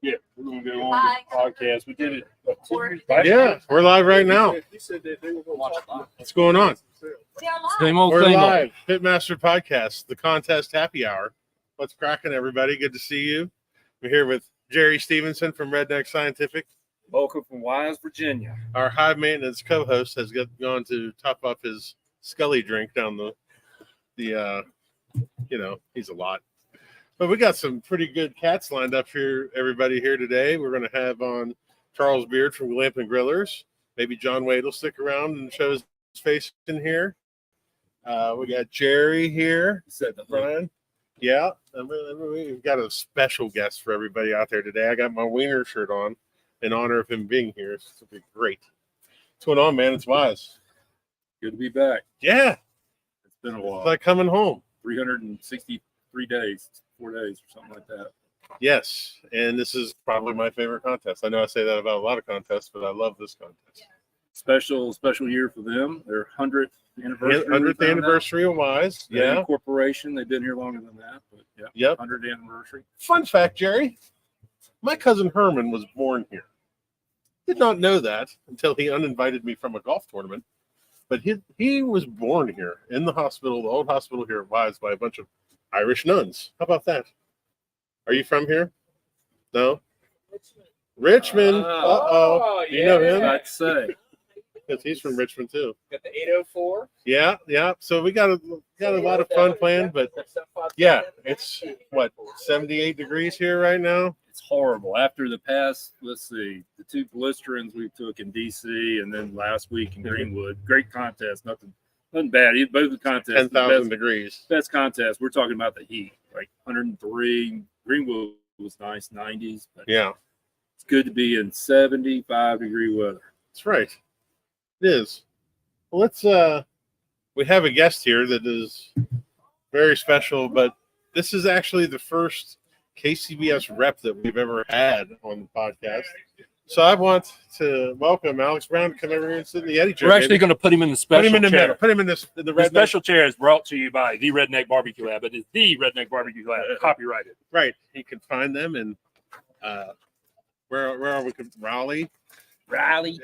Yeah, we're gonna go on the podcast. We did it. Yeah, we're live right now. He said that they were gonna watch live. What's going on? Same old, We're same live. Pitmaster Podcast, the contest happy hour. What's cracking, everybody? Good to see you. We're here with Jerry Stevenson from Redneck Scientific. Welcome from Wise, Virginia. Our high maintenance co-host has gone to top up his Scully drink down the he's a lot. But we got some pretty good cats lined up here, everybody here today. We're going to have on Charles Beard from Chillin and Grillin. Maybe John Wade will stick around and show his face in here. We got Jerry here. Said the Brian. Yeah. And we've got a special guest for everybody out there today. I got my wiener shirt on in honor of him being here. It's going to be great. What's going on, man? It's Wise. Good to be back. Yeah. It's been a while. It's like coming home. 363 days, 4 days, or something like that. Yes, and this is probably my favorite contest. I know I say that about a lot of contests, but I love this contest. Special year for them. Their 100th anniversary. 100th anniversary of Wise. Yeah. Yeah. Corporation. They've been here longer than that, but yeah. Yep. 100th anniversary. Fun fact, Jerry. My cousin Herman was born here. Did not know that until he uninvited me from a golf tournament. But he was born here in the hospital, the old hospital here at Wise, by a bunch of Irish nuns. How about that? Are you from here? No? Richmond. Uh-oh. Do you know him? I'd say. Because he's from Richmond, too. Got the 804. Yeah. So we got a lot of fun planned, but yeah, it's, 78 degrees here right now? It's horrible. After the past, let's see, the two blisterings we took in D.C. and then last week in Greenwood. Great contest. Nothing bad. Both the contests. 10,000 degrees. Best contest. We're talking about the heat, like 103. Greenwood was nice, 90s. But yeah. It's good to be in 75-degree weather. That's right. It is. Well, we have a guest here that is very special, but this is actually the first KCBS rep that we've ever had on the podcast. So I want to welcome Alex Brown to come over here and sit in the Eddie chair. We're actually going to put him in the special Put him in the chair. middle. Put him in the The red special chair is brought to you by the Redneck Barbecue Lab. It is the Redneck Barbecue Lab, copyrighted. Right. You can find them in where are we? Raleigh.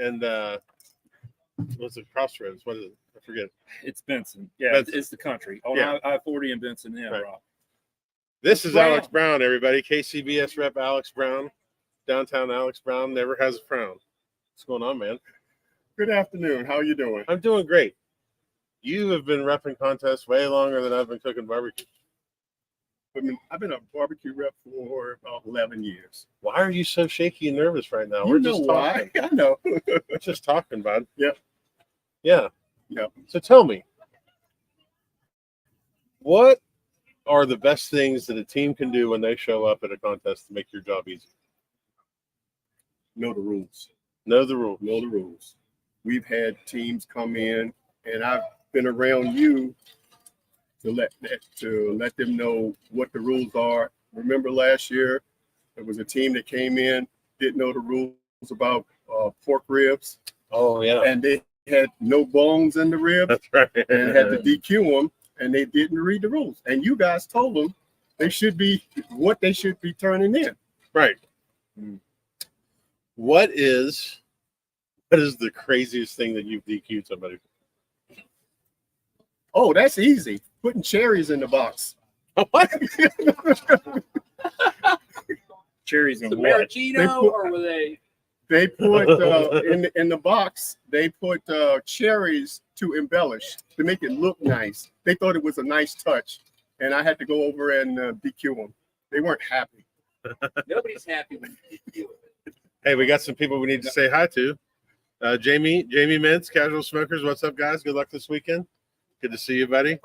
And what's it? Crossroads. What is it? I forget. It's Benson. Yeah, Benson. It's the country. On Yeah. I-40 in Benson Hill. Right. Rock. This is Alex Brown, everybody. KCBS rep Alex Brown. Downtown Alex Brown never has a frown. What's going on, man? Good afternoon. How are you doing? I'm doing great. You have been repping contests way longer than I've been cooking barbecue. I've been a barbecue rep for about 11 years. Why are you so shaky and nervous right now? You We're know just why? talking. I know. We're just talking, bud. Yep. Yeah. Yep. So tell me, what are the best things that a team can do when they show up at a contest to make your job easy? Know the rules. Know the rule. Know the rules. We've had teams come in, and I've been around you to let them know what the rules are. Remember last year, there was a team that came in, didn't know the rules about pork ribs. Oh, yeah. And they had no bones in the ribs. That's right. And had to DQ them, and they didn't read the rules. And you guys told them they should be turning in. Right. What is the craziest thing that you've DQ'd somebody for? Oh, that's easy. Putting cherries in the box. What? Cherries and The what? maraschino, or were they? They put in the box. They put cherries to embellish, to make it look nice. They thought it was a nice touch, and I had to go over and DQ them. They weren't happy. Nobody's happy when you do it. Hey, we got some people we need to say hi to. Jamie Mintz, Casual Smokers. What's up, guys? Good luck this weekend. Good to see you, buddy.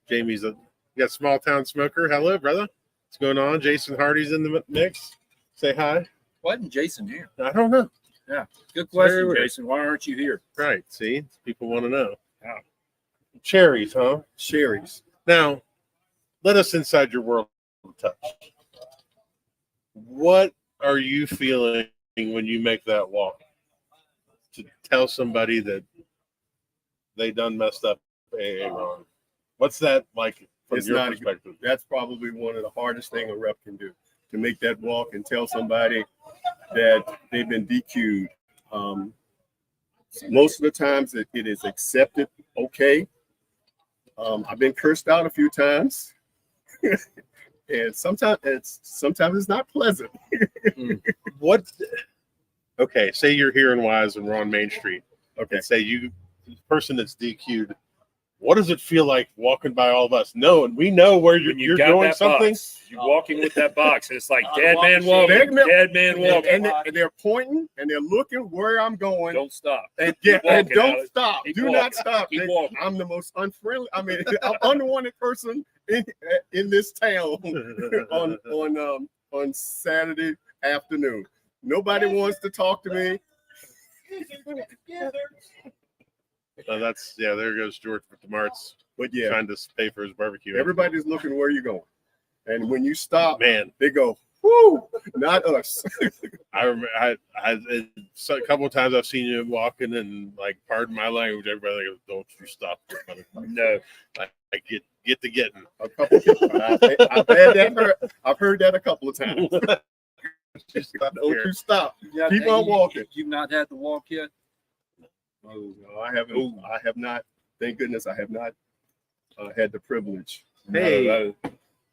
Jamie's you got Small Town Smoker. Hello, brother. What's going on? Jason Hardy's in the mix. Say hi. Why isn't Jason here? I don't know. Yeah. Good Very question, weird. Jason. Why aren't you here? Right. See, people want to know. Yeah. Cherries, huh? Cherries. Now, let us inside your world a touch. What are you feeling when you make that walk to tell somebody that they done messed up AA wrong? What's that like from It's your not perspective? That's probably one of the hardest things a rep can do. to make that walk and tell somebody that they've been DQ'd. Most of the times it is accepted okay. I've been cursed out a few times. And sometimes it's not pleasant. What? Okay, say you're here in Wise and we're on Main Street. Okay. And say you, the person that's DQ'd, what does it feel like walking by all of us? No, and we know where When you're got doing that something. box, you're walking with that box, and it's like dead walking man shit. walking, dead man walking. And they're pointing and they're looking where I'm going. Don't stop. And, Keep and walking, don't Alex. stop. Keep Do walking. not stop. Keep walking. I'm the most unfriendly. I mean, I'm unwanted person in this town on Saturday afternoon. Nobody wants to talk to me. That's there goes George with the Marts But yeah, trying to pay for his barbecue. everybody's looking where you're going. And when you stop, Man, they go, whoo, not us. I remember a couple of times I've seen you walking and like, pardon my language, everybody goes, "Don't you stop!" No, I get to getting. A couple I've heard that a couple of times. Just stop Don't here. you stop. Keep on walking. You've not had the walk yet? Oh, no, I haven't. I have not. Thank goodness I have not had the privilege. Hey. no,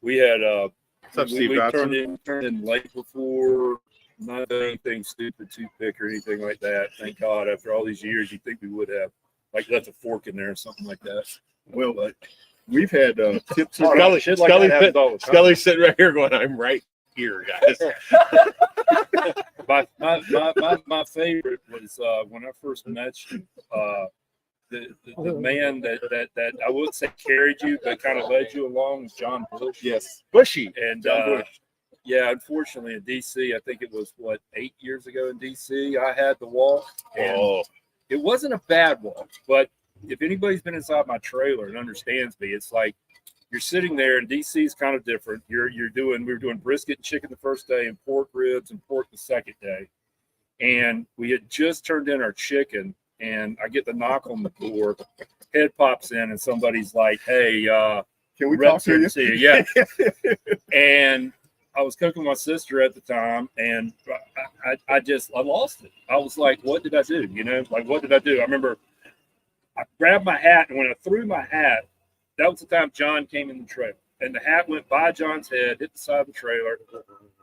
we had What's up, Steve we Dodson? turned in late before. Not done anything stupid, toothpick or anything like that. Thank God. After all these years, you'd think we would have like left a fork in there or something like that. Well, we've had tips. Scully, Shit like that happens all the time. Scully's sitting right here going, "I'm right here, guys." My favorite was when I first met you. The man that I wouldn't say carried you, but kind of led you along was John Bush. Yes. Bushy. And John Bush. yeah, unfortunately in DC, I think it was 8 years ago in DC, I had the walk, and Oh, it wasn't a bad walk. But if anybody's been inside my trailer and understands me, it's like you're sitting there, and DC is kind of different. We were doing brisket and chicken the first day, and pork ribs and pork the second day, and we had just turned in our chicken. And I get the knock on the door, head pops in, and somebody's like, "Hey, Can we Rep's talk here to to you? see you." Yeah. And I was cooking with my sister at the time, and I lost it. I was like, "What did I do?" What did I do? I remember I grabbed my hat, and when I threw my hat, that was the time John came in the trailer, and the hat went by John's head, hit the side of the trailer.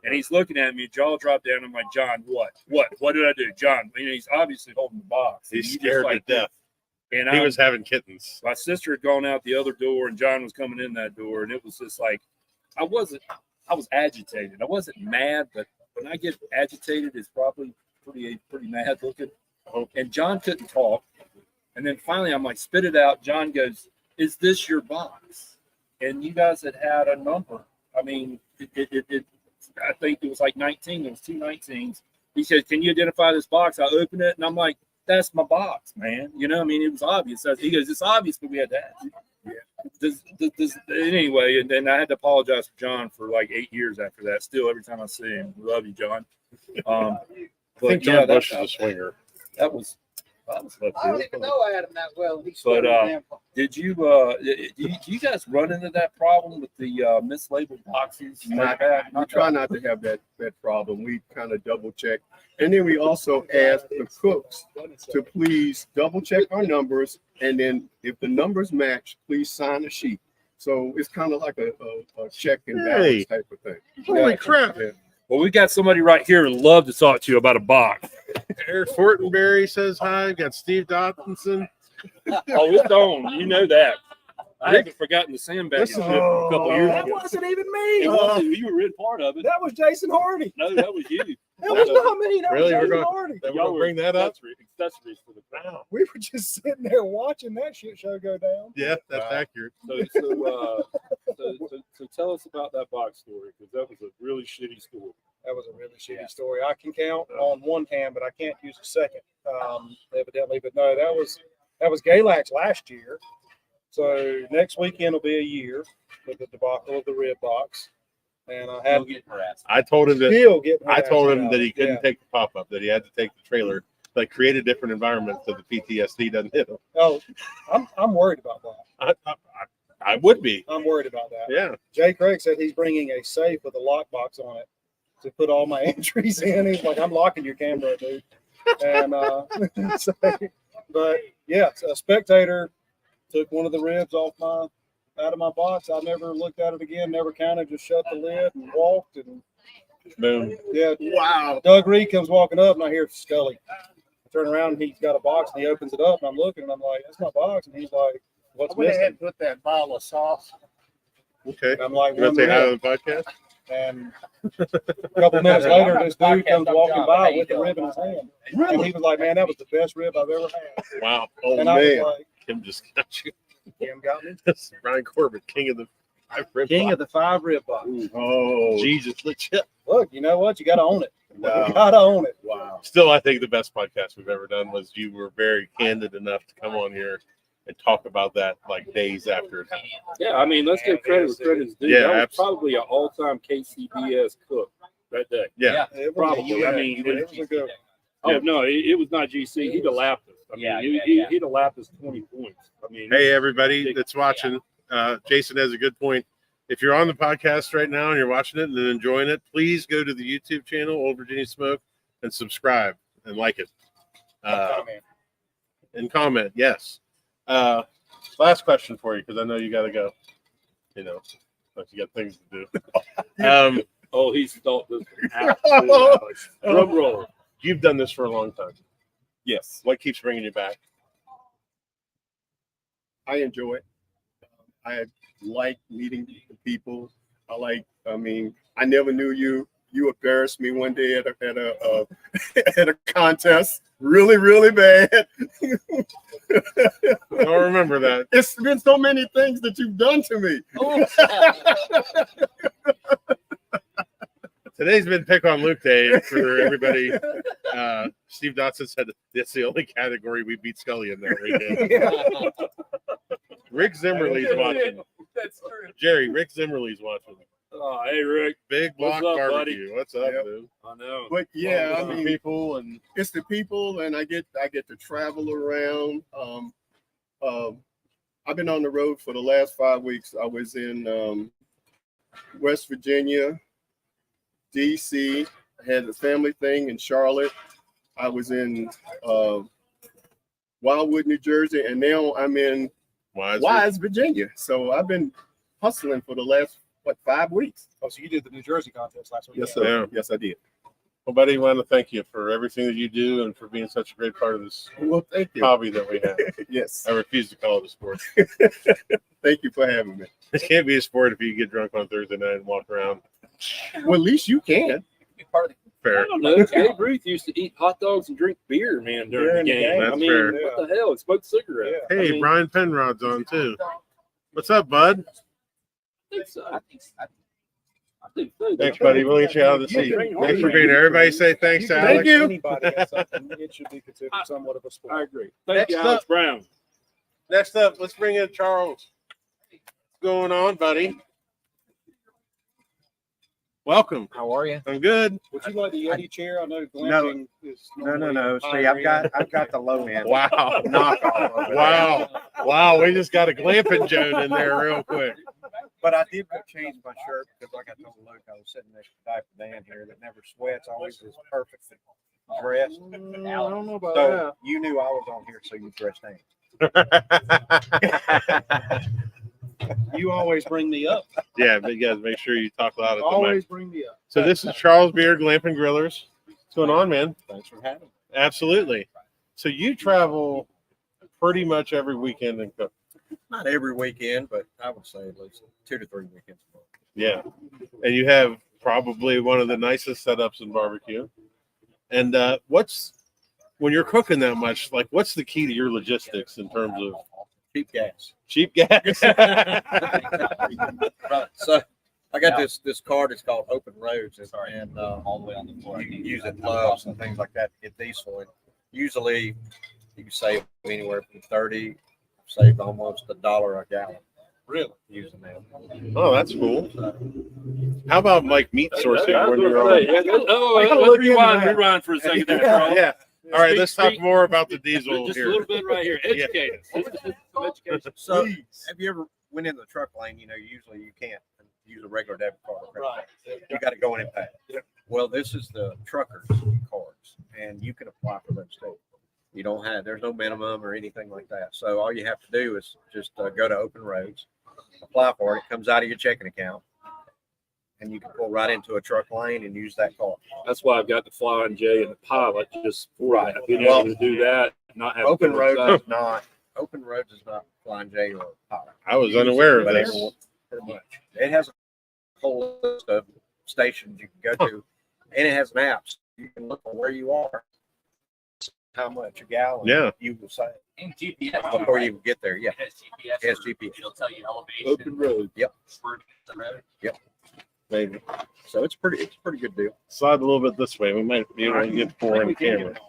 And he's looking at me, jaw dropped down. I'm like, "John, what did I do?" John, he's obviously holding the box. he's And he scared just like to death. And He was having kittens. my sister had gone out the other door, and John was coming in that door, and it was just like, I was agitated. I wasn't mad, but when I get agitated, it's probably pretty mad looking. And John couldn't talk. And then finally, I'm like, spit it out. John goes, "Is this your box?" And you guys had a number. I mean, I think it was like 19. There was 2 19s. He said, "Can you identify this box?" I opened it, and I'm like, "That's my box, man." It was obvious. He goes, "It's obvious, but we had to ask." Yeah. Anyway, and then I had to apologize to John for like 8 years after that. Still, every time I see him, love you, John. I But think John Bush is a swinger. that was I don't even know I had him that well. He But, scored a damn- did you guys run into that problem with the mislabeled boxes? We try not to have that problem. We kind of double check. And then we also ask the cooks to please double check our numbers. And then if the numbers match, please sign a sheet. So it's kind of like a check and balance Hey. type of thing. Holy crap! Yeah. Well, we got somebody right here who'd love to talk to you about a box. Eric Fortenberry says hi. Got Steve Dotkinson. Oh, it's on. You know that. I haven't forgotten the sandbag Listen, shit from a couple years That ago. wasn't even It me. wasn't, you were in part of it. That was Jason Hardy. No, that was you. That was not me. That Really? was We're Jason going- Hardy. We're gonna bring that up. Accessories for the crowd. We were just sitting there watching that shit show go down. Yeah, that's Wow. accurate. So tell us about that box story, because that was a really shitty story. That was a really shitty story. I can count on one hand, but I can't use a second, evidently. But no, that was Galax last year. So next weekend will be a year with the debacle of the rib box, and I had Get harassed. I told him that. still getting. I told him harassed that he about it. couldn't take the pop up. That he had to take the trailer. Like create a different environment so the PTSD doesn't hit him. Oh, I'm worried about that. I would be. I'm worried about that. Yeah. Jay Craig said he's bringing a safe with a lockbox on it to put all my entries in. He's like, I'm locking your camera, dude. And so, but yeah, so a spectator took one of the ribs out of my box. I never looked at it again, never counted, just shut the lid and walked. And Boom. yeah, Wow. Doug Reed comes walking up and I hear Scully. I turn around and he's got a box and he opens it up and I'm looking and I'm like, that's my box. And he's like, what's I went ahead missing? and put that bottle of sauce. Okay. And I'm like, You want one to say hi rib. to the podcast? And a couple minutes later, this dude comes walking by with the rib in his hand. And he was like, man, that was the best rib I've ever had. Wow. Oh, And I man. was like, Kim just got you. Kim got me. Brian Corbett, king of the five rib King box. of the 5 rib box. Oh, Jesus, legit. Look, you know what? You got to own it. Wow. You got to own it. wow. Still, I think the best podcast we've ever done was you were very candid enough to come on here and talk about that like days after it happened. Yeah, I mean, let's give credit where credit's due. Yeah, That was absolutely. probably an all-time KCBS cook that day. Yeah. It was Probably. A, I mean, it was a good. Oh Yeah. no, it was not GC. He'd have lapped us. I mean, he'd have lapped us 20 points. I mean, Hey, everybody that's watching. Jason has a good point. If you're on the podcast right now and you're watching it and enjoying it, please go to the YouTube channel, Old Virginia Smoke, and subscribe and like it. And comment, yes. Last question for you, because I know you got to go. You know, but you got things to do. oh, he's thought this one out. Drum roll. You've done this for a long time. Yes, What keeps bringing you back? I enjoy it. I like meeting the people. I mean, I never knew you. You embarrassed me one day at a at a contest, really bad. I don't remember that. It's been so many things that you've done to me. Today's been Pick on Luke Day for everybody. Steve Dotson said that's the only category we beat Scully in there. Right. Rick Zimmerly's watching. That's true. Jerry, Rick Zimmerly's watching. Oh, hey Rick. Big Block What's up, Barbecue. What's up, Yep. dude? I know. But yeah, I The mean, people and it's the people, and I get to travel around. I've been on the road for the last 5 weeks. I was in West Virginia, DC. I had a family thing in Charlotte. I was in Wildwood, New Jersey, and now I'm in Wise, Virginia. So I've been hustling for the last 5 weeks. Oh, so you did the New Jersey contest last week? Yes, sir. Yeah. Yes, I did. Well, buddy, I want to thank you for everything that you do and for being such a great part of this Well, thank you. hobby that we have. Yes, I refuse to call it a sport. thank you for having me. It can't be a sport if you get drunk on Thursday night and walk around. Well, at least you can. Fair. I don't know. Gabe Ruth used to eat hot dogs and drink beer, man, during the game. That's I mean, fair. what the hell? He smoked cigarettes. Yeah. Hey, I mean, Brian Penrod's on too. What's up, bud? I think so. I think so. Thanks, buddy. We'll get you out of the seat. Thanks for being here. Everybody say thanks to can Alex. make Anybody has something, it should be considered somewhat of a I sport. agree. Thank Next you, Alex up. Brown. Next up, let's bring in Charles. What's going on, buddy? Welcome. How are you? I'm good. Would you like the Yeti chair? I know glamping is. No. See, I've got the low end. Wow. Knock off of it. Wow. We just got a glamping Joan in there real quick. But I did go change my shirt because, like I told Luke, I was sitting next to Diaper Dan here that never sweats, always is perfectly dressed. I don't know about So you knew I was on here, so you dressed in. that. You always bring me up. Yeah, but you guys make sure you talk loud at the mic. Always bring me up. So this is Charles Beard, Glamping Grillers. What's going on, man? Thanks for having me. Absolutely. So you travel pretty much every weekend and cook. Not every weekend, but I would say at least 2 to 3 weekends a month. Yeah. And you have probably one of the nicest setups in barbecue. And when you're cooking that much, like what's the key to your logistics in terms of Cheap gas. cheap gas? Right. So I got this card. It's called Open Roads, and All the way on the floor. you can use it in gloves and things like that to get diesel. And usually you can save anywhere from 30, saved almost $1 a gallon. Really? Using that. Oh, that's cool. How about like meat sourcing I was when gonna you're say, on? yeah, let's look into that. rewind for a second there, Charles. Yeah. All right, let's talk Speak- more about the diesel Just a here. little bit right here. Educate us. Just some education. So have you ever went in the truck lane? You know, usually you can't use a regular debit card or credit Right. card. You got to go in and pay. Yep. Well, this is the truckers cards, and you can apply for those too. You don't have, there's no minimum or anything like that. So all you have to do is just go to Open Roads, apply for it. It comes out of your checking account, and you can pull right into a truck lane and use that card. That's why I've got the Flying J and the Pilot just for Right. that. Being Well, able to do that, not have Open to Roads go is not Flying J or Pilot. I was unaware of But this. pretty much. It has a whole list of stations you can go to, and it has maps. You can look at where you are, how much a gallon Yeah. you will save And GPS before you even get there. Yeah, It has GPS. it has for- GPS. It'll tell you elevation. Open road. Yep. spur the road. Maybe So it's pretty good deal. slide a little bit this way. We might be able to get four on camera.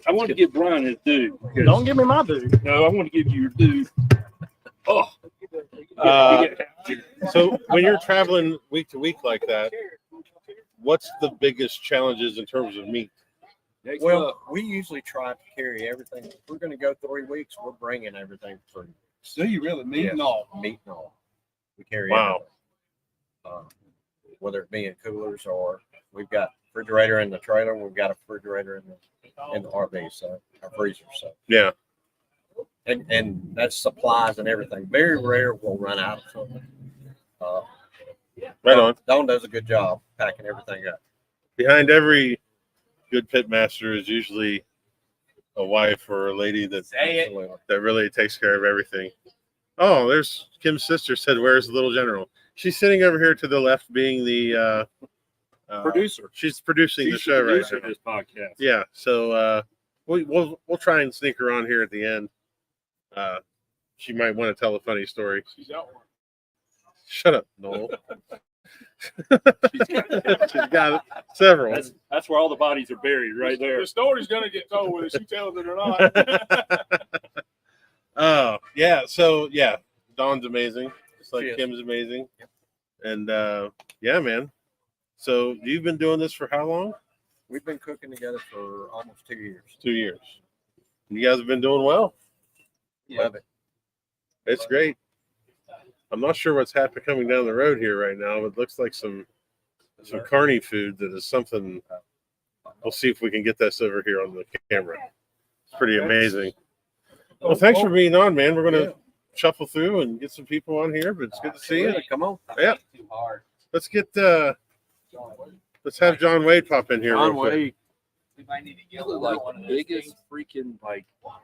I want to give Brian his due. because- Don't give me my due. No, I want to give you your due. Oh, Uh, So when you're traveling week to week like that, what's the biggest challenges in terms of meat? Well, we usually try to carry everything. If we're going to go 3 weeks, we're bringing everything for Do you really? Me Yes. and all. meat and all. We carry Wow. everything. Whether it be in coolers or we've got refrigerator in the trailer, we've got a refrigerator in the RV, so our freezer. So Yeah. and that's supplies and everything. Very rare we'll run out of something. Right on. Don does a good job packing everything up. Behind every good pitmaster is usually a wife or a lady that Absolutely. really takes care of everything. Oh, there's Kim's sister said, "Where's the little general?" She's sitting over here to the left, being the producer. She's producing the She's show right producer now. of this podcast. Yeah, so we'll try and sneak her on here at the end. She might want to tell a funny story. She's out. Shut up, Noel. She's got several. That's where all the bodies are buried, right there. The story's gonna get told whether she tells it or not. Oh, yeah. So, yeah, Dawn's amazing. Just like She is. Kim's amazing. Yep. And, yeah, man. So, you've been doing this for how long? We've been cooking together for almost 2 years. 2 years. You guys have been doing well. Love it. It's great. I'm not sure what's happening coming down the road here right now. It looks like some carny food that is something. We'll see if we can get this over here on the camera. It's pretty amazing. Well, thanks for being on, man. We're going to shuffle through and get some people on here, but it's good to see you. Come on. Yeah. Too hard. Let's get let's have John Wade pop in here real John quick. Wade. We might need to get It looked like one of the those biggest things. freaking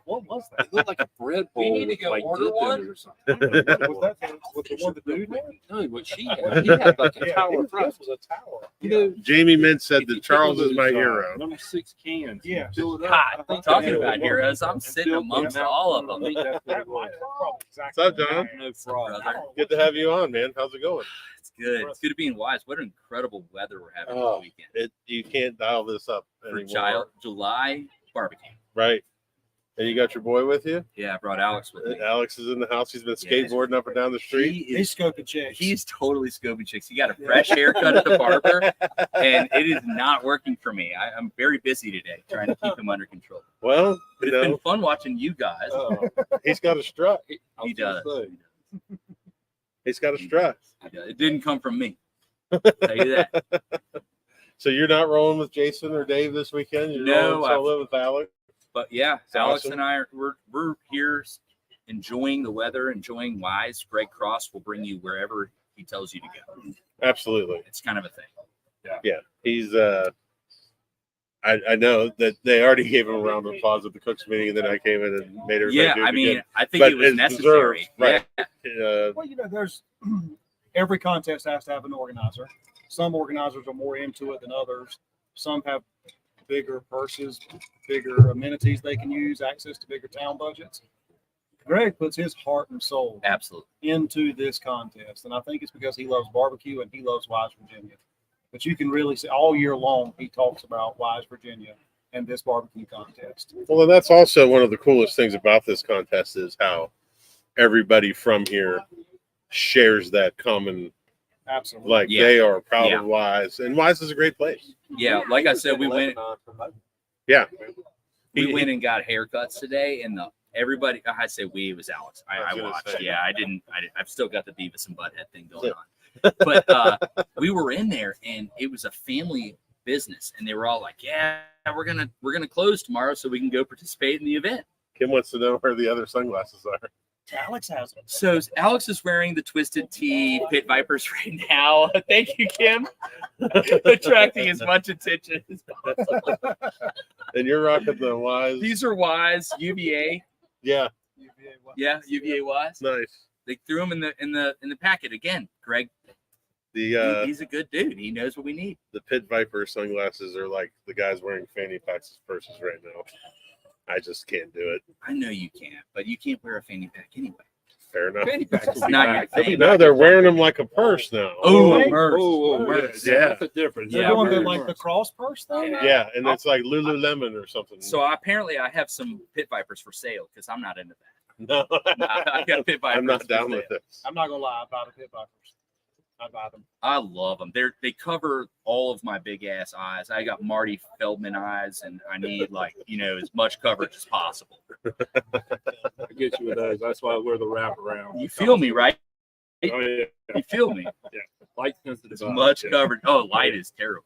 what was that? It looked like a bread We bowl need to with go like order dip in one. it or something. Was that what the one the dude had? No, what she had. He had like a tower This front. was a tower. You know, Jamie Mint said if you that take Charles those, is my hero. Number 6 cans. Yeah. Fill it up. God, I think talking that's about what it heroes, was. I'm And sitting fill amongst them out. all of I them. think that's what That it was. might probably What's exactly up, John? No fraud. Brother. Good to have you on, man. How's it going? It's good. It's good to be in Wise. What incredible weather we're having Oh, this weekend. You can't dial this up For anymore. July barbecue. Right. And you got your boy with you? Yeah, I brought Alex with me. Alex is in the house. He's been Yeah. skateboarding up and down the street. He He's is, scoping checks. he's totally scoping chicks. He got a fresh haircut at the barber, and it is not working for me. I'm very busy today trying to keep him under control. Well, But you it's been know, fun watching you guys. he's got a strut. He does. He's got a strut. He does. It didn't come from me. Tell you that. So you're not rolling with Jason or Dave this weekend? You're No, rolling solo with Alex? But yeah, It's Alex awesome. and I we're here enjoying the weather, enjoying Wise. Greg Cross will bring you wherever he tells you to go. Absolutely. It's kind of a thing. Yeah. He's I know that they already gave him a round of applause at the Cooks meeting, and then I came in and made everybody Yeah, do it I mean, again. I think But it was it's necessary. deserved, right. Yeah. Well, there's every contest has to have an organizer. Some organizers are more into it than others. Some have bigger purses, bigger amenities they can use, access to bigger town budgets. Greg puts his heart and soul Absolutely. into this contest, and I think it's because he loves barbecue and he loves Wise, Virginia. But you can really see all year long he talks about Wise, Virginia, and this barbecue contest. Well, and that's also one of the coolest things about this contest is how everybody from here shares that common, Absolutely. like Yeah. they are proud Yeah. of Wise, and Wise is a great place. Yeah, like I said, we went Yeah. and got haircuts today, and everybody. I say we. It was Alex. I gonna watched. say. Yeah, I didn't. I've still got the Beavis and Butthead thing going on. But we were in there, and it was a family business, and they were all like, "Yeah, we're gonna close tomorrow so we can go participate in the event." Kim wants to know where the other sunglasses are. Alex has them. So Alex is wearing the Twisted Tea Pit Vipers right now. Thank you, Kim. Attracting as much attention as possible. And you're rocking the Wise. These are Wise UVA. Yeah, Yeah, UVA Wise. nice. They threw him in the packet again. Greg, The he's a good dude. He knows what we need. the Pit Viper sunglasses are like the guys wearing fanny packs purses right now. I just can't do it. I know you can't, but you can't wear a fanny pack anyway. Fair enough. Fanny packs will be Not back. your thing. No, they're wearing them like a purse now. Oh, Hey. merch. Merch. Yeah. That's the difference. They're Yeah, doing the, merch. like the cross purse thing. Yeah, and it's like Lululemon or something. So apparently, I have some Pit Vipers for sale because I'm not into that. no, I got Pit Vipers. I'm not for down sale. with this. I'm not gonna lie, I buy the Pit Vipers. I buy them. I love them. They cover all of my big ass eyes. I got Marty Feldman eyes, and I need as much coverage as possible. I get you with those. That's why I wear the wrap around. You feel me, right? Oh, yeah. You feel me? Light sensitive. As eyes. much Yeah. coverage. Oh, light is terrible.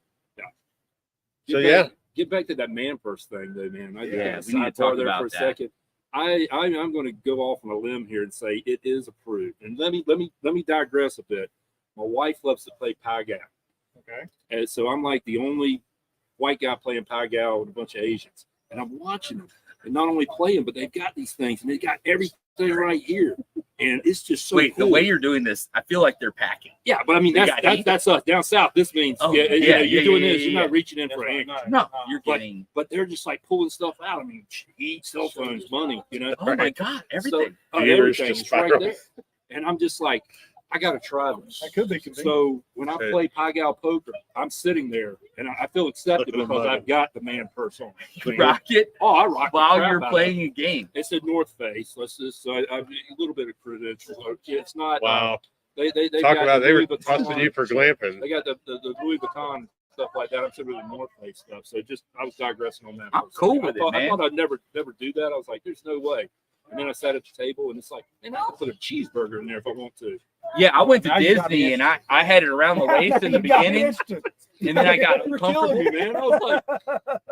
So Get yeah, back- get back to that man purse thing, though, man. Yeah, just we need to sidebar talk there about for a that. second. I'm going to go off on a limb here and say it is approved. And let me digress a bit. My wife loves to play Pai Gow. Okay. And so I'm like the only white guy playing Pai Gow with a bunch of Asians. And I'm watching them. And not only playing, but they've got these things and they got everything right here. And it's just so Wait, cool. the way you're doing this, I feel like they're packing. Yeah, but I mean You got heat? that's us down south. This means Oh, you're yeah, doing yeah, this. yeah, You're not reaching in That's for a right. hand. No, you're But- getting. But they're just like pulling stuff out. I mean, heat, cell phones, money, Oh my God, everything. So, Beavers everything just is right spiral. there. And I'm just like, I got to try this. That could be convenient. So when I play Pai Gow poker, I'm sitting there and I feel accepted Looking at because mine. I've got the man purse on. You rock it Oh, I rock the while crap you're out of playing it. a game. It's a North Face. Let's just so I have a little bit of credentials. It's not. wow. They Talk got about the they were Louis Vuitton. busting you for glamping. They got the Louis Vuitton stuff like that. I'm sure the North Face stuff. So just I was digressing on that. I'm for a cool second. with it, I man. thought I'd never do that. I was like, there's no way. And then I sat at the table and it's like, man, I can put a cheeseburger in there if I want to. Yeah, I went to Now you got Disney it. and I had it around the waist in the You got beginning, instant. and then I got You're comfortable. killing me, man. I was like,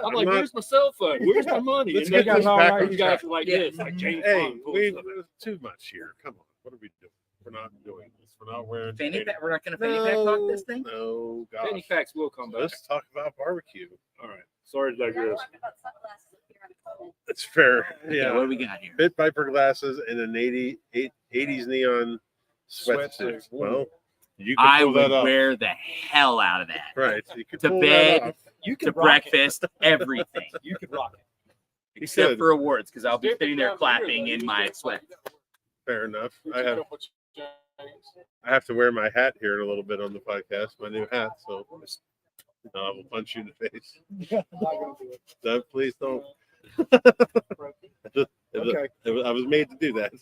I'm like, not- where's my cell phone? Where's my money? Let's And they get this got back all on you guys track. are like Yeah. this, like James Hey, Bond. pulling we stuff out. too much here. Come on, what are we doing? We're not doing this. We're not wearing Fanny pack. We're not gonna fanny pack talk this thing. No, gosh. Fanny packs will come back. Let's talk about barbecue. All right. Sorry to digress. It's fair. Okay, Yeah. what do we got here? Pit Viper glasses and an 80s neon sweatsuit. Sweatsuit. Well, you can I pull would that off. wear the hell out of that. Right. You can To pull bed. that off. You To could rock breakfast, everything, it. You could rock it. except could. for awards, because I'll be sitting there clapping in my sweat. Fair enough. I have to wear my hat here in a little bit on the podcast, my new hat. So I will punch you in the face. I'm not gonna do it. No, please don't. Okay. I was made to do that.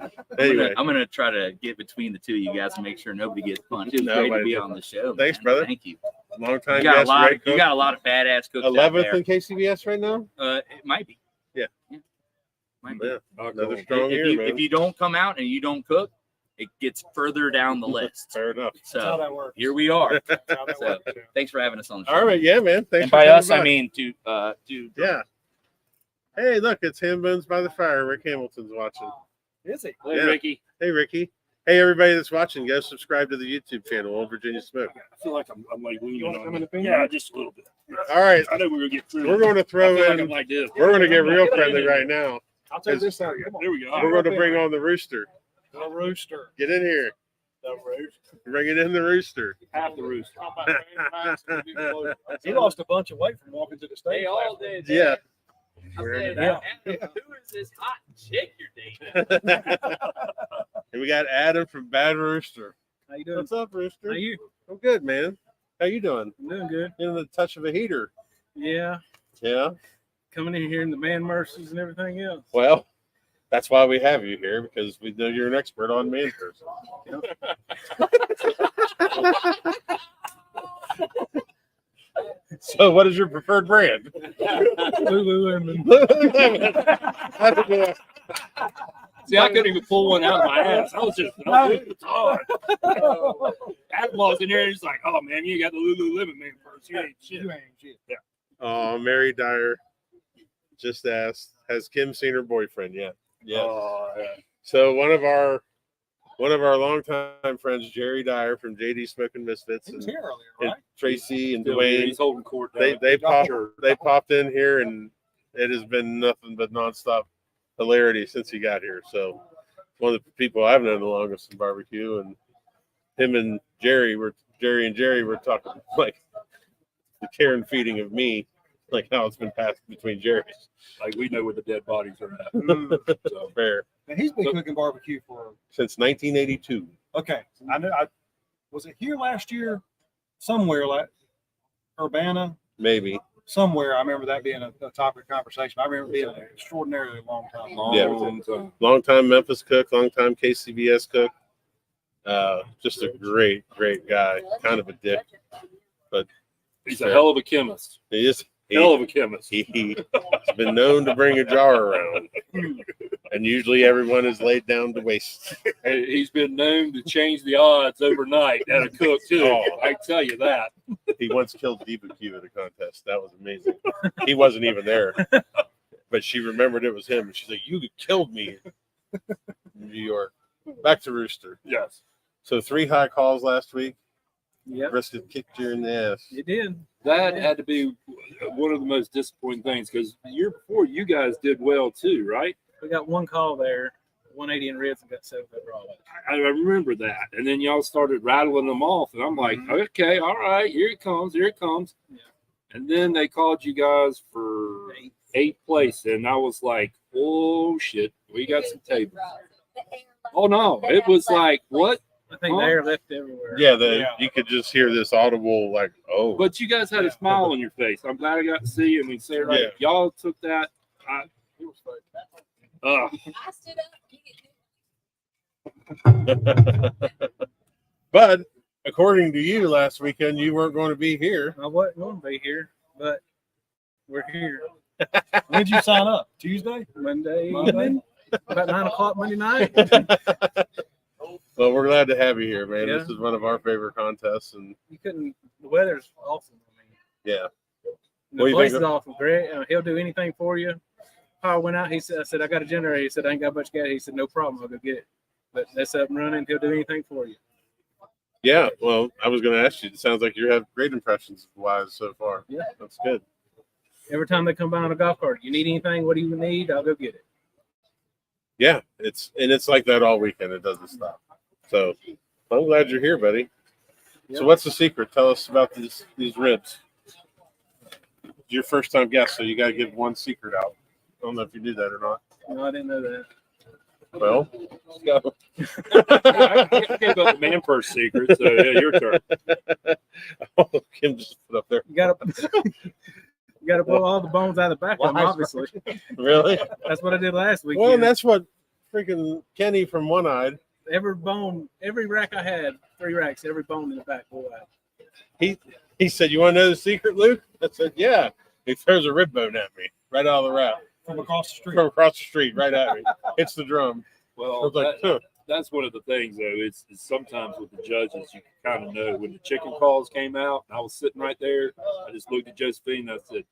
I'm Anyway, gonna try to get between the two of you guys and make sure nobody gets punched. It's No, great to I be didn't. on the show. Thanks, man. brother. Thank you. long time You got a guest, lot. great Of, you cook. got a lot of badass cooks out 11th there. in KCBS right now. It might be. Yeah. Might be. Yeah, Not another going. strong year, man. If you don't come out and you don't cook, it gets further down the list. Fair enough. That's how So that works. here we are. That's how that So, works, yeah. Thanks for having us on the show. All right, yeah, man. Thanks And for by coming us, I by. mean to Yeah. Hey, look, it's Ham Bones by the Fire. Rick Hamilton's watching. Is it? Hey, Yeah. Ricky. Hey, Ricky. Hey, everybody that's watching, go subscribe to the YouTube channel, Old Virginia Smoke. I feel like I'm like leaning You want to on come in you. the Yeah, just a little bit. All right, I know we're gonna get through. we're going to I throw feel like I'm in. like this. We're going to get real friendly right now. I'll take this out. Come on. There we go. We're going to bring on the rooster. The rooster. Get in here. The rooster. Bring it in the rooster. Half the rooster. He lost a bunch of weight from walking to the stage. They all last week. did. Yeah. Yeah. Who is this hot chick you're dating? And we got Adam from Bad Rooster. How you doing? What's up, Rooster? How you? I'm good, man. How you doing? I'm doing good. In the touch of a heater. Yeah. Yeah. Coming in here in the man mercies and everything else. Well, that's why we have you here, because we know you're an expert on man person. So, what is your preferred brand? Lululemon. See, I couldn't even pull one out of my ass. I was just, it's hard. Adam walks in there and he's like, "Oh man, you ain't got the Lululemon man purse. You ain't shit." Yeah. Oh, Mary Dyer just asked, has Kim seen her boyfriend yet? Yes. Oh, yeah. So one of our longtime friends, Jerry Dyer from JD Smoking Misfits, He was and, here earlier, and right? Tracy and Still here. Dwayne, He's holding court down. they popped in here, and it has been nothing but nonstop hilarity since he got here. So one of the people I've known the longest in barbecue, and him and Jerry were talking like the care and feeding of me, like how it's been passed between Jerry's. Like we know where the dead bodies are at. So Fair. And he's been cooking barbecue for. Since 1982. Okay, I know. Was it here last year? Somewhere like Urbana. Maybe. Somewhere, I remember that being a topic of conversation. I remember it being an extraordinarily long time. long time. Long time Memphis cook, long time KCBS cook. Just a great guy. Kind of a dick. He's a hell of a chemist. He is. Hell of a chemist. He's been known to bring a jar around. And usually everyone is laid down to waste. And he's been known to change the odds overnight at a cook too. Oh. I can tell you that. He once killed Diva Q at a contest. That was amazing. He wasn't even there. But she remembered it was him. And she's like, "You killed me in New York." Back to Rooster. Yes. So 3 high calls last week. Yep, Brisket kicked you in the ass. you did. That had to be one of the most disappointing things because the year before you guys did well too, right? We got one call there, 180 in ribs, and got 7 foot raw. I remember that. And then y'all started rattling them off. And I'm like, okay, all right, here it comes. Yeah. And then they called you guys for 8th place. And I was like, oh, shit, we got some tables. Oh, no, it was like, what? I think the air left everywhere. Yeah, you could just hear this audible, like, oh. But you guys had a smile on your face. I'm glad I got to see you. And we say, right, Yeah. y'all took that. It was fun. I stood up. But according to you, last weekend you weren't going to be here. I wasn't going to be here, but we're here. When did you sign up? Tuesday? Monday evening, about 9 o'clock Monday night. Well, we're glad to have you here, man. Yeah. This is one of our favorite contests, and You couldn't. The weather's awesome. I mean, yeah, the What do you place think is of- awesome. Greg, he'll do anything for you. Power went out. He said, "I said I got a generator." He said, "I ain't got much gas." He said, "No problem. I'll go get it." But that's up and running. He'll do anything for you. yeah. Well, I was going to ask you. It sounds like you have great impressions of Wise so far. Yeah. That's good. Every time they come by on a golf cart, you need anything? What do you need? I'll go get it. Yeah, it's like that all weekend. It doesn't stop. So I'm glad you're here, buddy. So what's the secret? Tell us about these ribs. It's your first time guest, so you got to give one secret out. I don't know if you knew that or not. No, I didn't know that. Well, let's go. I gave up the man first secret. So, yeah, your turn. Oh, Kim just put up there. You gotta blow all the bones out of the back of them, obviously. Really? That's what I did last week. Well, and that's what freaking Kenny from One Eyed. Every bone, every rack I had, 3 racks, every bone in the back blew out. He said, "You want to know the secret, Luke?" I said, "Yeah." He throws a rib bone at me right out of the wrap From across the street. from across the street, right at me. Hits the drum. I Well, was like, huh. that's one of the things, though. It's sometimes with the judges, you kind of know when the chicken calls came out. And I was sitting right there. I just looked at Josephine. And I said,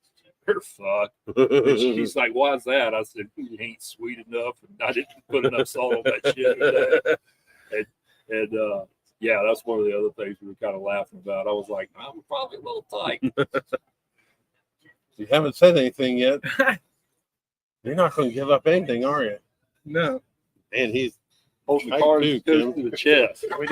"You're fucked." And she's like, "Why is that?" I said, "You ain't sweet enough. And I didn't put enough salt on that shit." And yeah, that's one of the other things we were kind of laughing about. I was like, "I'm probably a little tight." You haven't said anything yet. You're not going to give up anything, are you? No. And he's Holding the Tight cards too, close Kim. to the chest. We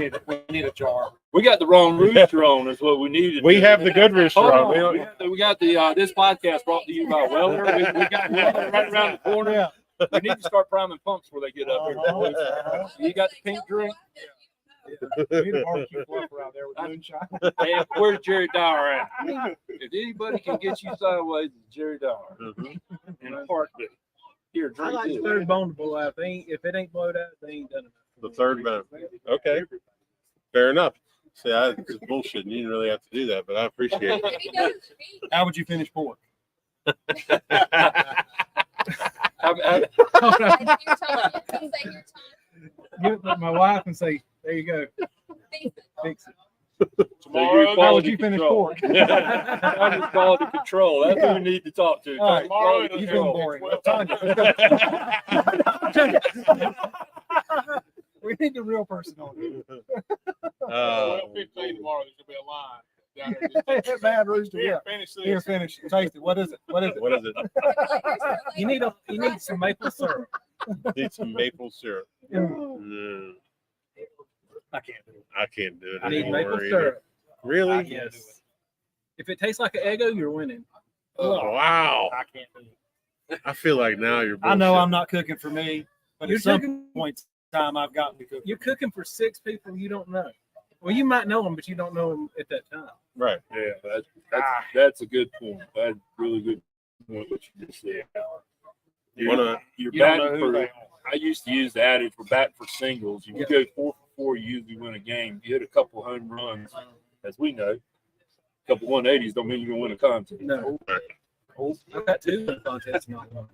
need a jar. We got the wrong rooster on. Is what we needed. we have the good Hold restaurant. on. We got the this podcast brought to you by Weller. We got Weller right around the corner. We need to start priming pumps before they get up here. You got the pink drink? We need a barbecue fluffer out there with moonshine. Hey, where's Jerry Dyer at? If anybody can get you sideways, it's Jerry Dyer. Mhm. In a heartbeat. Here, I drink like the this. third bone to blow out. If it ain't blowed out, they ain't done enough. The third bone. Okay, fair enough. See, I was bullshitting. You didn't really have to do that, but I appreciate it. How would you finish pork? Give it to my wife and say, there you go. Fix it. Tomorrow, How would you finish pork? I just called the control. That's who we need to talk to. All right. Tomorrow, You've been control. boring. We need the real person on here. 12:15 tomorrow, there's gonna be a line. Bad rooster. Yeah. Finish this. Here, finish. Taste it. What is it? What is it? What is it? You need some maple syrup. Need some maple syrup. Mm, I can't do it. I can't do it I need anymore maple either. syrup. Really? Yes. If it tastes like an Eggo, you're winning. Oh, wow. I can't do it. I feel like now you're. I know bullshitting. I'm not cooking for me, but You're at some cooking- point in time, I've got to cook. You're cooking for 6 people you don't know. Well, you might know them, but you don't know them at that time. Right. Yeah, that's a good point. That's a really good point what you just said. Wanna- You're You don't batting know who they for. I used to use the adage: we're batting for singles. If you go 4 for 4, you usually win a game. You hit a couple home runs, as we know. A couple 180s don't mean you're gonna win a contest. No. I've got 2 in the contest. Not one.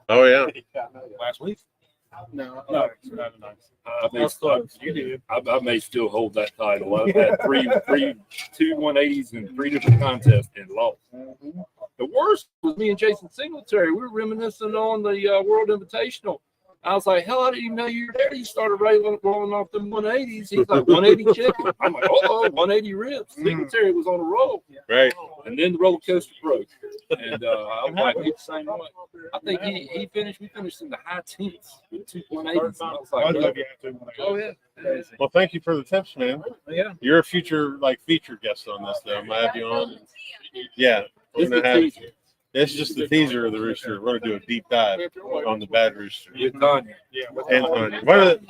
Oh yeah. Last week? No. No. I may, That's close. You did. I may still hold that title. I've had two 180s in 3 different contests and lost. The worst was me and Jason Singletary. We were reminiscing on the World Invitational. I was like, hell, I didn't even know you were there. You started rolling off them 180s. He's like, 180 chicken. I'm like, 180 ribs. Singletary was on a roll. Right. And then the roller coaster broke. And I was like, it's the same way. I think we finished in the high teens with 2 180s. And I was like, oh, yeah. Well, thank you for the tips, man. Yeah. You're a future featured guest on this, though. I'm gonna have you on. Yeah. We're This is gonna have. the teaser. It's just the teaser of the rooster. We're gonna do a deep dive on the bad rooster. With Tanya. And Tanya. What are the,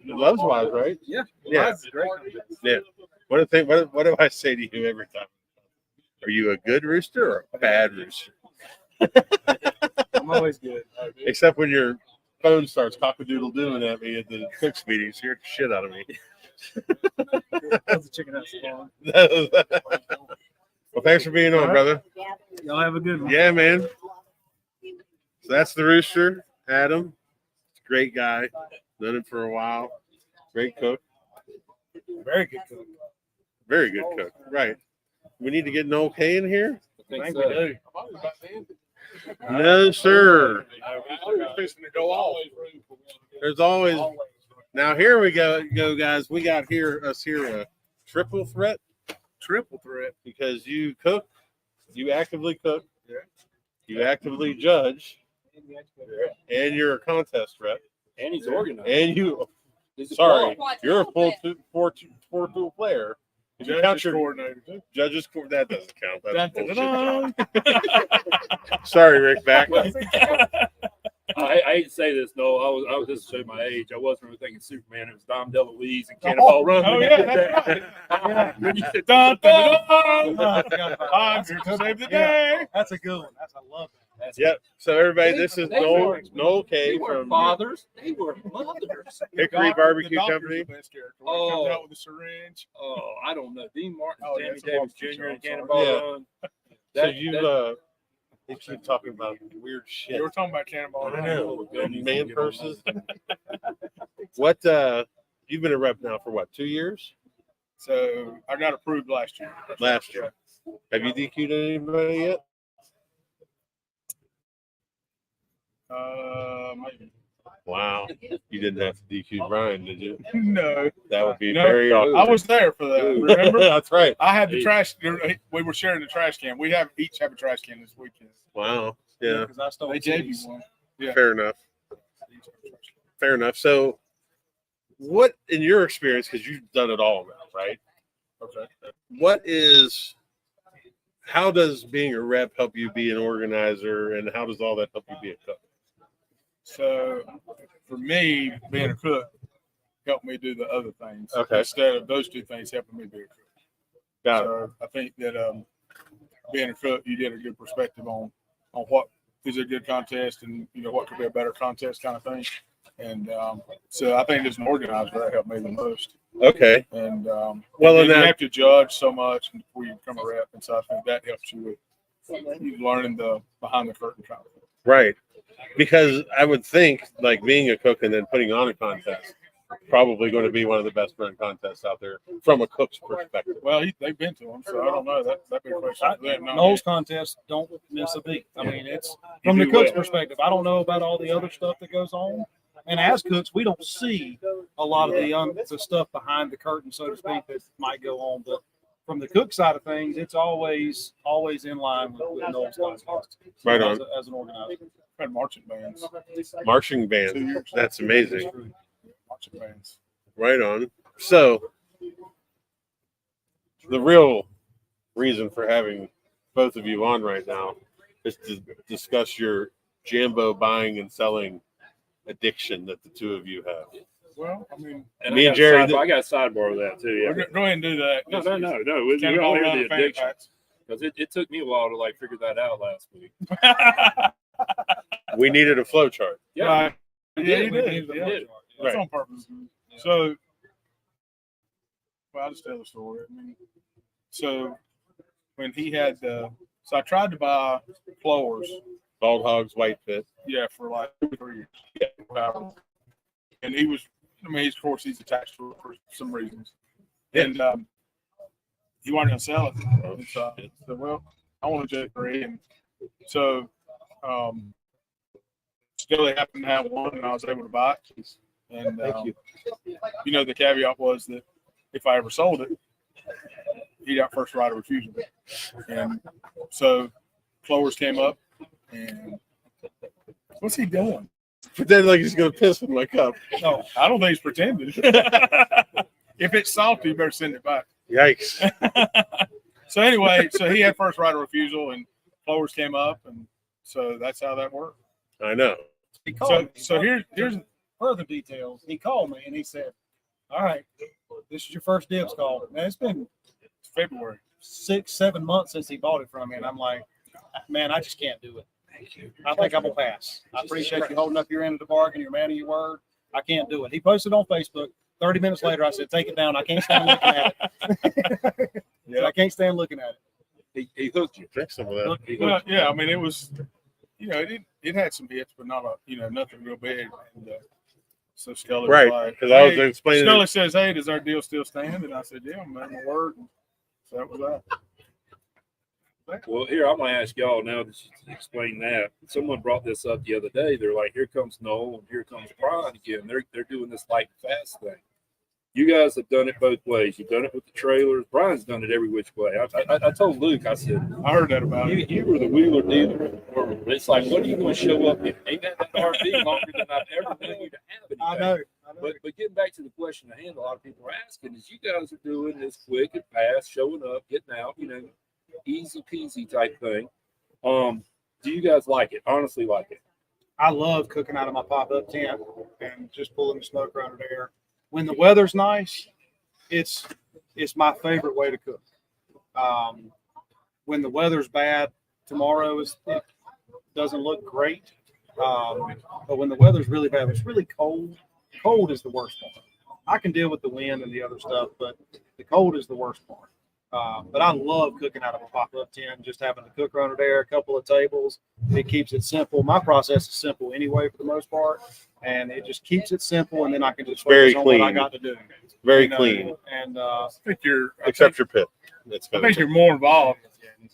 Love's Wise, right? Yeah. Yeah. Yeah. What do I say to you every time? Are you a good rooster or a bad rooster? I'm always good. Except when your phone starts cock-a-doodle-doing at me at the cook's meeting, scared the shit out of me. That's a chicken house spawn. Well, thanks for being on, brother. Y'all have a good one. Yeah, man. So that's the rooster, Adam. Great guy. Known him for a while. Great cook. Very good cook. Very good cook. Right. We need to get an okay in here? I think we so. do. No, sir. Fixing to go off. There's always. Now here we go, guys. We got us here a triple threat. Triple threat. Because you cook, you actively cook, you actively judge, and you're a contest rep, And he's organized. and you. He's a Sorry, pro. you're a full four-tool player. If you count your judges, that doesn't count. That's bullshit. Sorry, Rick. Back. I hate to say this, no. I was just showing my age. I wasn't really thinking Superman. It was Dom DeLuise and Cannonball Run. Oh, yeah, that's right. When you said dun, dun, dun, I'm here to save the day. That's a good one. I love that. Yep. So everybody, this is Noel They K were from fathers. They were mothers. Hickory Barbecue Company. Oh. Comes out with a syringe. Oh, I don't know. Dean Martin, Oh, Sammy that's a Davis barbecue Jr. and show, Cannonball Yeah. Run. So they keep talking about weird shit. You were talking about Cannonball. I Run. know. Man purses. What? You've been a rep now for what? 2 years? So I got approved last year. Last year. Have you DQ'd anybody yet? Maybe. Wow. You didn't have to DQ Brian, did you? No. That would be No. very awkward. I was there for that. Remember? That's right. I had the trash. We were sharing the trash can. We each have a trash can this weekend. Wow. Yeah. Because I stole They gave me cheese. one. Yeah. Fair enough. Fair enough. So, what, in your experience, because you've done it all now, right? Okay. How does being a rep help you be an organizer, and how does all that help you be a cook? So for me, being a cook helped me do the other things. Okay. Instead of those two things helping me be a cook. Got it. So I think that being a cook, you get a good perspective on what is a good contest and what could be a better contest kind of thing. And so I think as an organizer, that helped me the most. Okay. And Well, and and you that- have to judge so much before you become a rep, and so I think that helps you with you learning the behind the curtain kind of thing. Right. Because I would think, like, being a cook and then putting on a contest, probably going to be one of the best run contests out there from a cook's perspective. Well, they've been to them, so I don't know. That big question for them. Knowles contests don't miss a beat. I mean, it's from the cook's perspective. I don't know about all the other stuff that goes on. And as cooks, we don't see a lot of the stuff behind the curtain, so to speak, that might go on. But from the cook side of things, it's always in line with Knowles contests. Right on. As an organizer. And marching bands. Marching band. That's amazing. Marching bands. Right on. So, the real reason for having both of you on right now is to discuss your Jambo buying and selling addiction that the two of you have. Well, I mean, And Me I and got Jerry- I got a sidebar with that too. Yeah. go ahead and do that. No. We're Can't all go here around the the fan addiction packs. because it took me a while to like figure that out last week. We needed a flow chart. Yeah. Right. we Yeah, did. you We did. did. Yeah. That's Right. on purpose. So, well, I'll just tell the story. I mean, so when he had, so I tried to buy floors, Bald Hogs, White Pit. yeah, for like 2 or 3 years. And he was, I mean, of course, he's attached to it for some reasons. And he wanted to sell it. And so I said, well, I want a J3. And so, still they happened to have one, and I was able to buy it. And you know, the caveat was that if I ever sold it, he got first right of refusal. And so Flowers came up, and what's he doing? Pretend like he's going to piss in my cup. No, I don't think he's pretending. If it's salty, you better send it back. Yikes. So anyway, so he had first right of refusal, and Flowers came up, and so that's how that worked. I know. He called me. So here's further details. He called me and he said, "All right, this is your first dibs call." Man, it's been February. 6-7 months since he bought it from me, and I'm like, man, I just can't do it. I think I'm gonna pass. I appreciate you holding up your end of the bargain. You're a man of your word. I can't do it. He posted on Facebook. 30 minutes later, I said, "Take it down. I can't stand looking at it." I can't stand looking at it. He hooked you. Drink some of that. He Well, hooked you. yeah, I mean, it was, you know, it had some hits, but not nothing real big. And, so Scully Right. was like, Because I was hey, explaining. Scully says, "Hey, does our deal still stand?" And I said, "Yeah, man, my word." And so that was that. Well, here I'm gonna ask y'all now that you explain that. Someone brought this up the other day. They're like, "Here comes Noel and here comes Brian again." They're doing this light and fast thing. You guys have done it both ways. You've done it with the trailers. Brian's done it every which way. I told Luke, I said, I heard that about it. you were the wheeler dealer. It's like, what are you going to show up in? Ain't that RV longer than I've ever known you to have anything. I know. But getting back to the question at hand, a lot of people are asking is you guys are doing this quick and fast, showing up, getting out, easy peasy type thing. Do you guys like it? Honestly, like it? I love cooking out of my pop-up tent and just pulling the smoke around there. When the weather's nice, it's my favorite way to cook. When the weather's bad, tomorrow it doesn't look great. But when the weather's really bad, it's really cold. Cold is the worst part. I can deal with the wind and the other stuff, but the cold is the worst part. But I love cooking out of a pop-up tent, just having the cooker under there, a couple of tables. It keeps it simple. My process is simple anyway, for the most part, and it just keeps it simple. And then I can just Very focus on what I clean. got to do. Very clean, And I think you're, except your pit. That's I think you're more involved.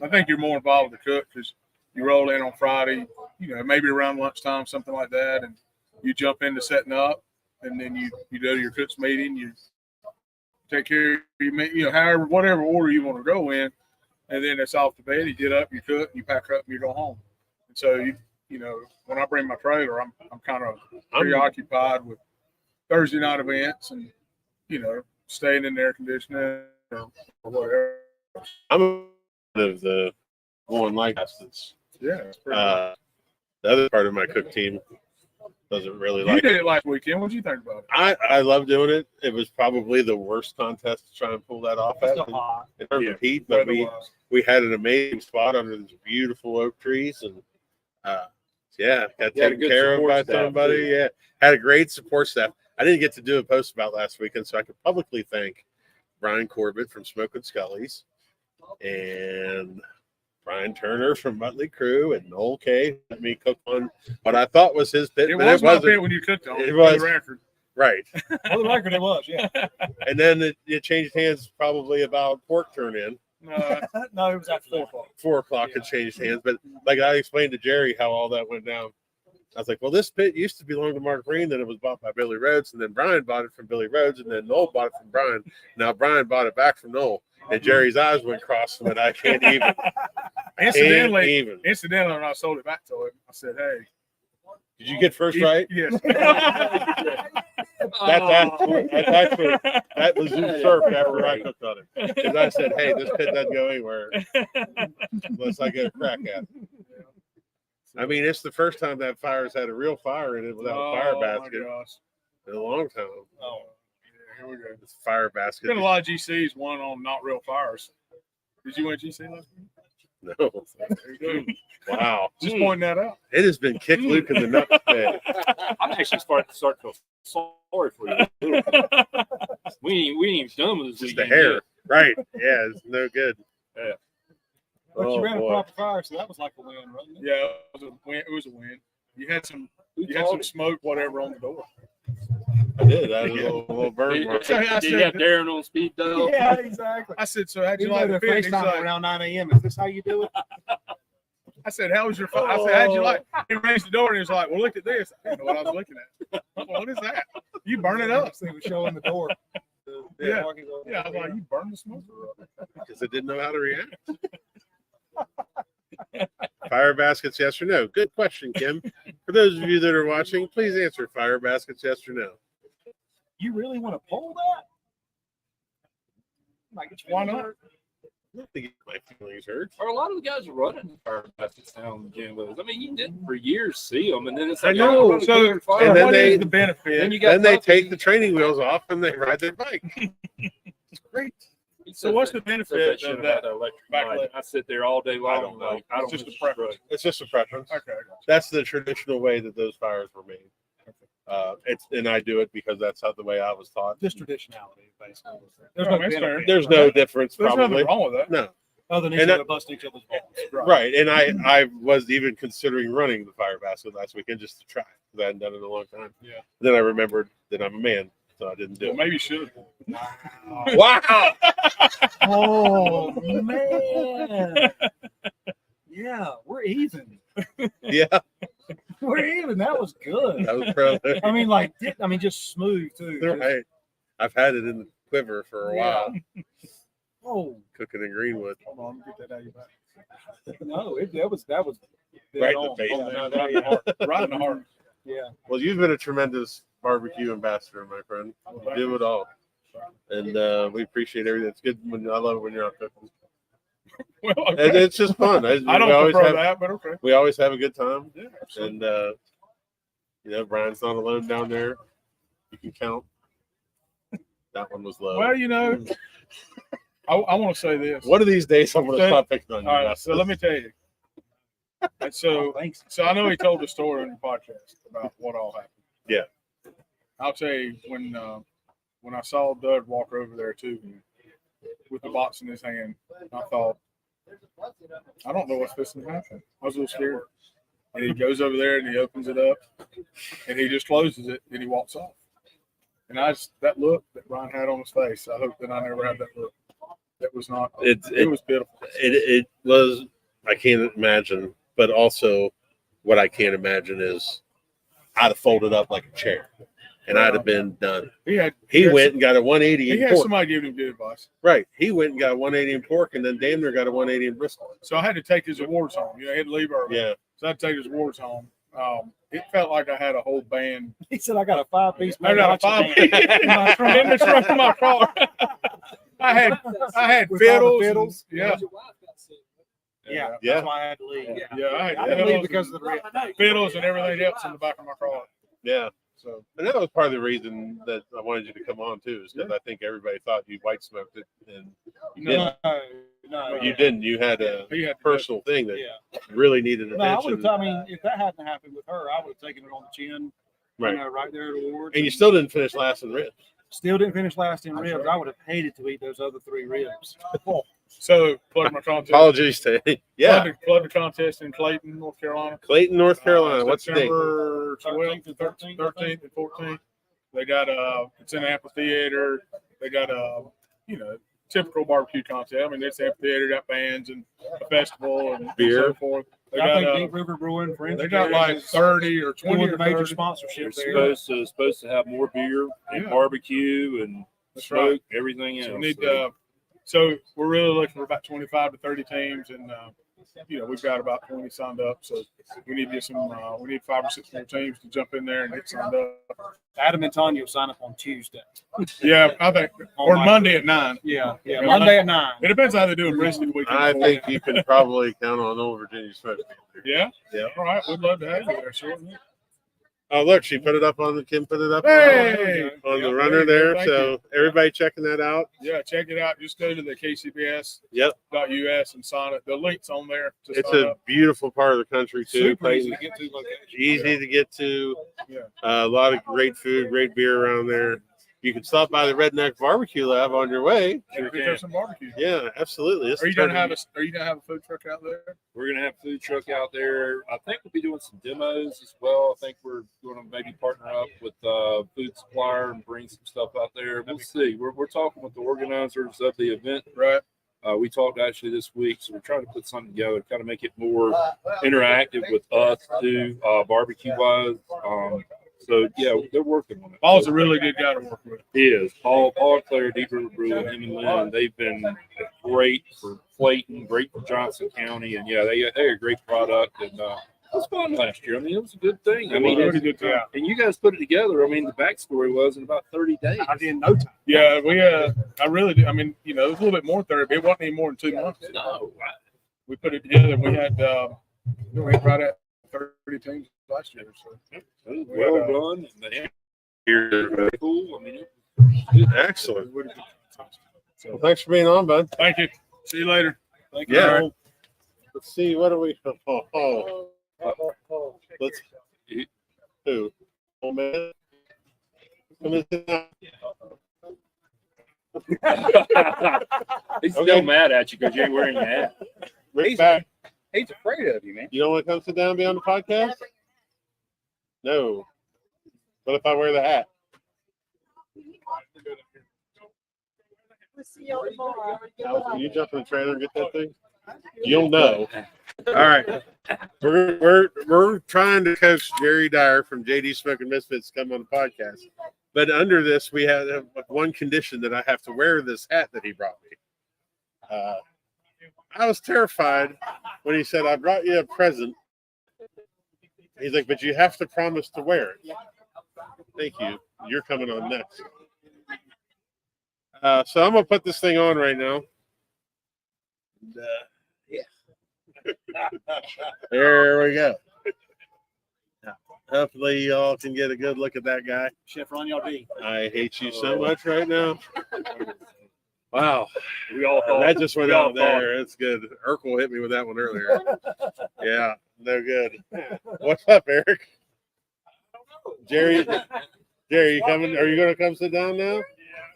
I think you're more involved with the cook because you roll in on Friday, maybe around lunchtime, something like that, and you jump into setting up, and then you go to your cook's meeting. You take care of your, however, whatever order you want to go in, and then it's off to bed. You get up, you cook, you pack up, and you go home. And so when I bring my trailer, I'm kind of preoccupied with Thursday night events and staying in the air conditioning or whatever. I'm of the one like us. Yeah, it's pretty The other part of my cook team doesn't really you like did it. it last weekend. What did you think about it? I love doing it. It was probably the worst contest to try and pull that off at in terms of heat, but we had an amazing spot under these beautiful oak trees, and got taken care of by somebody. Too. Yeah, had a great support staff. I didn't get to do a post about last weekend, so I could publicly thank Brian Corbett from Smoke and Scully's and Brian Turner from Motley Crue and Noel K let me cook on what I thought was his pit, It but was it my wasn't. pit when you cooked on It it. was. For the record. Right. For the record, it was, yeah. And then it changed hands probably about pork turn in. No, it was after 4 o'clock. 4 o'clock it changed hands. But like I explained to Jerry how all that went down. I was like, well, this pit used to belong to Mark Green, then it was bought by Billy Rhodes, and then Brian bought it from Billy Rhodes, and then Noel bought it from Brian. Now Brian bought it back from Noel. And Jerry's eyes went cross and went, I can't even. Incidentally, Can't even. when I sold it back to him, I said, "Hey, Did you get first right? Yes. That's actually that was usurped after I cooked on it. Because I said, hey, this pit doesn't go anywhere unless I get a crack at it. I mean, it's the first time that fire's had a real fire in it without a fire basket in a long time. Oh, yeah, here we go. It's a fire basket. Been a lot of GCs won on not real fires. Did you win GC last week? No. Wow. Just pointing that out. It has been kicked Luke in the nuts today. I'm actually starting to feel sorry for you. We ain't even done with this. Just the weekend hair. yet. Right. Yeah, it's no good. Yeah. But Oh, you ran a boy. proper fire, so that was like a win, wasn't it? Yeah, it was a win. You had some smoke, whatever, on the door. I did. I had a little burn Did, mark. did you have Darren on speed dial? Yeah, exactly. I said, so how'd you You like know the they're pit? He's FaceTiming like, around 9 a.m. Is this how you do it? I said, how was your fire? I said, how'd you like? He raised the door and he was like, well, look at this. I didn't know what I was looking at. What is that? You burn it up. He was showing the door. Yeah. Yeah, I was like, you burn the smoke up. Because I didn't know how to react. Fire baskets, yes or no? Good question, Kim. For those of you that are watching, please answer fire baskets, yes or no. You really want to pull that? Like, Why not? I don't think my feelings hurt. Or a lot of the guys are running fire baskets now in the gym with us. I mean, you didn't for years see them, and then it's like, I know. oh, we're So, running fire. and then what they- is the benefit? Then you got Then they puppies. take the training wheels off and they ride their bike. It's great. He So said what's that- the said benefit that of shit that about the electric back bike. leg? I sit there all day long. I don't know. Like, I don't It's just miss a preference. It's just a preference. Okay. That's the traditional way that those fires were made. And I do it because that's how the way I was taught. just traditionality, basically. There's no no benefit. fair. There's no difference, There's probably. nothing wrong with that. No. Other than And each that- other busting each other's balls. Right. And I was even considering running the fire basket last weekend just to try because I hadn't done it in a long time. Yeah. Then I remembered that I'm a man, so I didn't do Well, it. maybe you should. Wow. Oh, man. Yeah, we're even. Yeah, We're even. That was good. that was probably I mean, just smooth, too. Just- right. I've had it in the quiver for a while, Oh, cooking in Greenwood. hold on. Let me get that out of your back. No, that was dead Right in the on. face. Oh, no, there you go. Right in the heart. Yeah. Well, you've been a tremendous barbecue ambassador, my friend. You do it all, and we appreciate everything. It's good when I love it when you're out cooking. Well, And okay. it's just fun. I don't prefer that, but okay. We always have a good time, Yeah, absolutely. and Brian's not alone down there. You can count. That one was low. Well, I want to say this. One of these days, I'm going to So- stop picking on you. All right, so let me tell you. And so, Thanks. so I know he told the story on your podcast about what all happened. Yeah. I'll tell you when I saw Doug walk over there too, with the box in his hand, I thought, I don't know what's supposed to happen. I was a little scared. And he goes over there and he opens it up, and he just closes it and he walks off. And that look that Brian had on his face, I hope that I never had that look. That was not. It was pitiful. It was. I can't imagine, but also, what I can't imagine is, I'd have folded up like a chair, and I'd have been done. He went and got a 180 He in had pork. somebody giving him good advice. Right. He went and got a 180 in pork, and then damn near got a 180 in brisket. So I had to take his awards home. I had to leave early. Yeah. So I had to take his awards home. It felt like I had a whole band. He said, I got a 5-piece. I got a mariachi band. in the trunk of my car. I had With all the fiddles. fiddles. Yeah. Yeah, Yeah. that's why I had to leave. Yeah, I I had had to leave fiddles, because of the rip. fiddles and everything else in the back of my car. Yeah. So And that was part of the reason that I wanted you to come on too, is because I think everybody thought you white smoked it, and you didn't. No. You didn't. You had a he had personal thing that Yeah. really needed No, I would attention. have. I mean, if that hadn't happened with her, I would have taken it on the chin. Right. Right there at awards. And you still didn't finish last in ribs. Still didn't finish last in That's ribs. right. I would have hated to eat those other 3 ribs. So plug my contest. Apologies to yeah. Plug the contest in Clayton, North Carolina. Clayton, North Carolina. What's the date? September 12th and 13th and 14th. They got it's in an amphitheater. They got typical barbecue contest. I mean, it's amphitheater, got bands and a festival and Beer. so forth. They I got think Deep River Brewing, friends. they got like 30 or 20 one or of the major 30. sponsorships They're there. supposed to have more beer and Yeah. barbecue and That's smoke, right. everything else. So we need so we're really looking for about 25 to 30 teams, and we've got about 20 signed up. So we need to get some. We need 5 or 6 more teams to jump in there and get signed up. Adam and Tanya will sign up on Tuesday. Yeah, I think, or Monday at 9. Yeah, Yeah, Monday at 9. It depends how they do it rest of the weekend. I think you can probably count on Old Virginia Smoke. Yeah. Yeah. All right, we'd love to have you there. Sure. Oh, look, she put it up on Kim put it up Hey! on Yeah, the runner there you go. there. Thank So everybody checking that out. Yeah, check it out. Just go to the KCBS.us Yep. and sign it. The link's on there. To It's sign a up. beautiful part of the country too. Super easy Clayton. to get to location. Easy to get to. Yeah. A lot of great food, great beer around there. You can stop by the Redneck Barbecue Lab on your way. And pick up some barbecue. Yeah, absolutely. This Are you is gonna turning- have a food truck out there? We're gonna have a food truck out there. I think we'll be doing some demos as well. I think we're going to maybe partner up with food supplier and bring some stuff out there. We'll see. We're talking with the organizers of the event. Right. We talked actually this week, so we're trying to put something together, kind of make it more interactive with us too, barbecue wise. So yeah, they're working on it. Paul's a really good guy to work with. He is. Paul and Claire, Deep River Brewing, him and Lynn, they've been great for Clayton, great for Johnson County, and yeah, they're a great product. And it was fun last year. I mean, it was a good thing. I mean, Really good time. and you guys put it together. I mean, the backstory was in about 30 days. I did no time. Yeah, we I really did. I mean, it was a little bit more 30, but it wasn't any more than 2 months. No, We put it together. We had right at 30 teams last year. So it was well done. And Here. cool. I mean, Excellent. Well, Thanks for being on, bud. thank you. See you later. Thank you. Yeah. Let's see. What do we? Let's. Who? Oh man. Come in, sit down. he's Okay. still mad at you because you ain't wearing your hat. Rick back. He's afraid of you, man. You don't want to come sit down and be on the podcast? No. What if I wear the hat? We'll see y'all tomorrow. Alice, can you jump in the trailer and get that thing? You'll know. All right. We're trying to coach Jerry Dyer from JD Smoking Misfits to come on the podcast. But under this, we have one condition that I have to wear this hat that he brought me. I was terrified when he said, I brought you a present. He's like, but you have to promise to wear it. Thank you. You're coming on next. So I'm going to put this thing on right now. And, there we go. Hopefully y'all can get a good look at that guy. Chef Ron, y'all D. I hate you so much right now. Wow. We all thought That just went we all out there. It's good. Urkel hit me with that one earlier. Yeah, no good. What's up, Eric? Jerry, you coming? Are you going to come sit down now?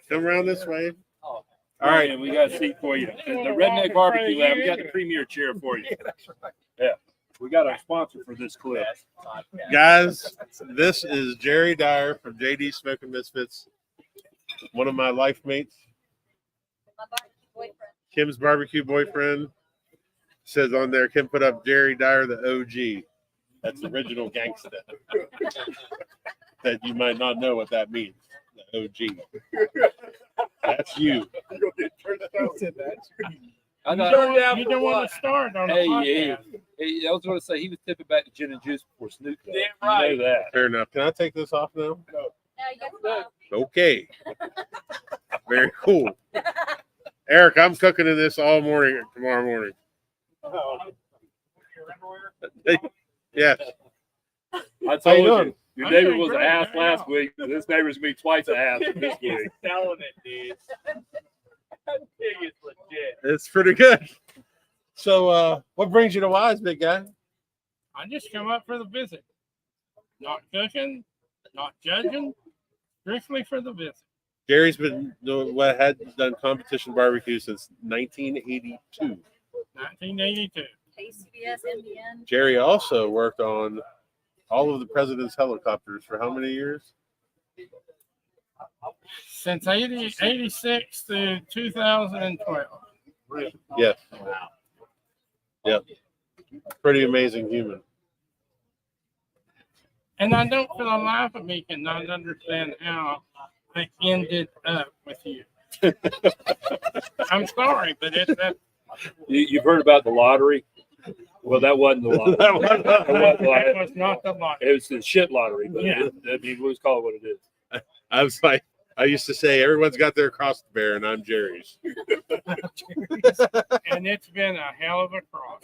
Come around this way. All right, and we got a seat for you. The Redneck Barbecue Lab, we got the premier chair for you. Yeah, we got our sponsor for this clip. Guys, this is Jerry Dyer from JD Smoking Misfits, one of my life mates. Kim's barbecue boyfriend says on there, Kim put up Jerry Dyer, the OG. That's the original gangsta. That you might not know what that means. The OG. That's you. I You got, don't want to start on a hey, podcast. I was going to say he was tipping back to gin and juice before Snoop. Dogg. Damn right. You know that. Fair enough. Can I take this off now? No, you got to Okay. Very cool. Eric, I'm cooking in this all morning tomorrow morning. Yes. I How you told doing? you. Your I'm neighbor doing was an great ass right last now. week. This neighbor's going to be twice an ass this week. Selling it, dude. That thing is legit. It's pretty good. So, what brings you to Wise, big guy? I just come up for the visit. Not cooking, not judging, strictly for the visit. Jerry's been had done competition barbecue since 1982. 1982. KCBS, NBN. Jerry also worked on all of the president's helicopters for how many years? Since 86 to 2012. Yes. Yep. Pretty amazing human. And I don't, for the life of me, cannot understand how I ended up with you. I'm sorry, but it's that. You've heard about the lottery? Well, that wasn't the lottery. That wasn't the That was not the lottery. It was the shit lottery. But Yeah. I mean, let's call it what it is. I was like, I used to say, everyone's got their cross to bear, and I'm Jerry's. And it's been a hell of a cross.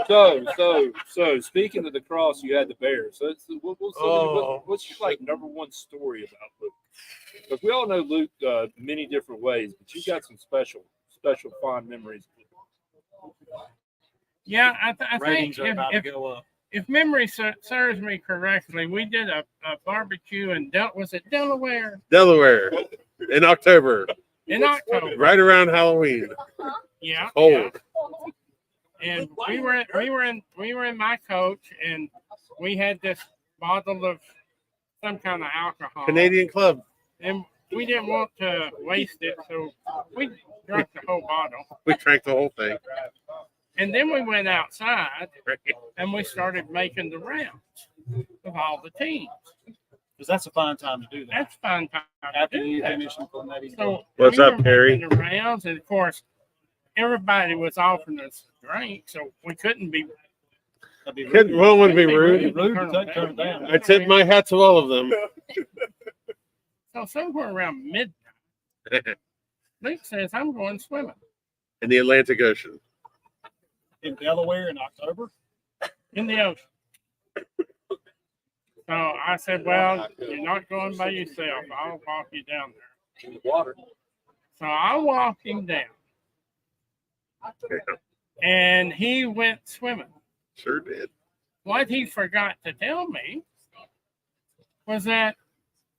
So speaking of the cross, you had the bear. So what's your like number one story about Luke? Because we all know Luke many different ways, but you got some special fond memories. Yeah, I think Ratings are about to go up. if memory serves me correctly, we did a barbecue in was it Delaware Delaware in October, in October? right around Halloween. Yeah, Cold. yeah. And we were in my coach, and we had this bottle of some kind of alcohol. Canadian Club. And we didn't want to waste it, so we drank the whole bottle. We drank the whole thing. And then we went outside and we started making the rounds of all the teams. Because that's a fine time to do that. That's fun time. After to do you that. finish and put that in. So What's we up, were Harry? making the rounds, and of course, everybody was offering us drink, so we couldn't be. Well, wouldn't be rude. Rude to turn it down. I tip my hat to all of them. So somewhere around midnight, Luke says, "I'm going swimming In the Atlantic Ocean. In Delaware in October. in the ocean." So I said, "Well, you're not going by yourself. I'll walk you down there." In the water. So I walked him down, and he went swimming. Sure did. What he forgot to tell me was that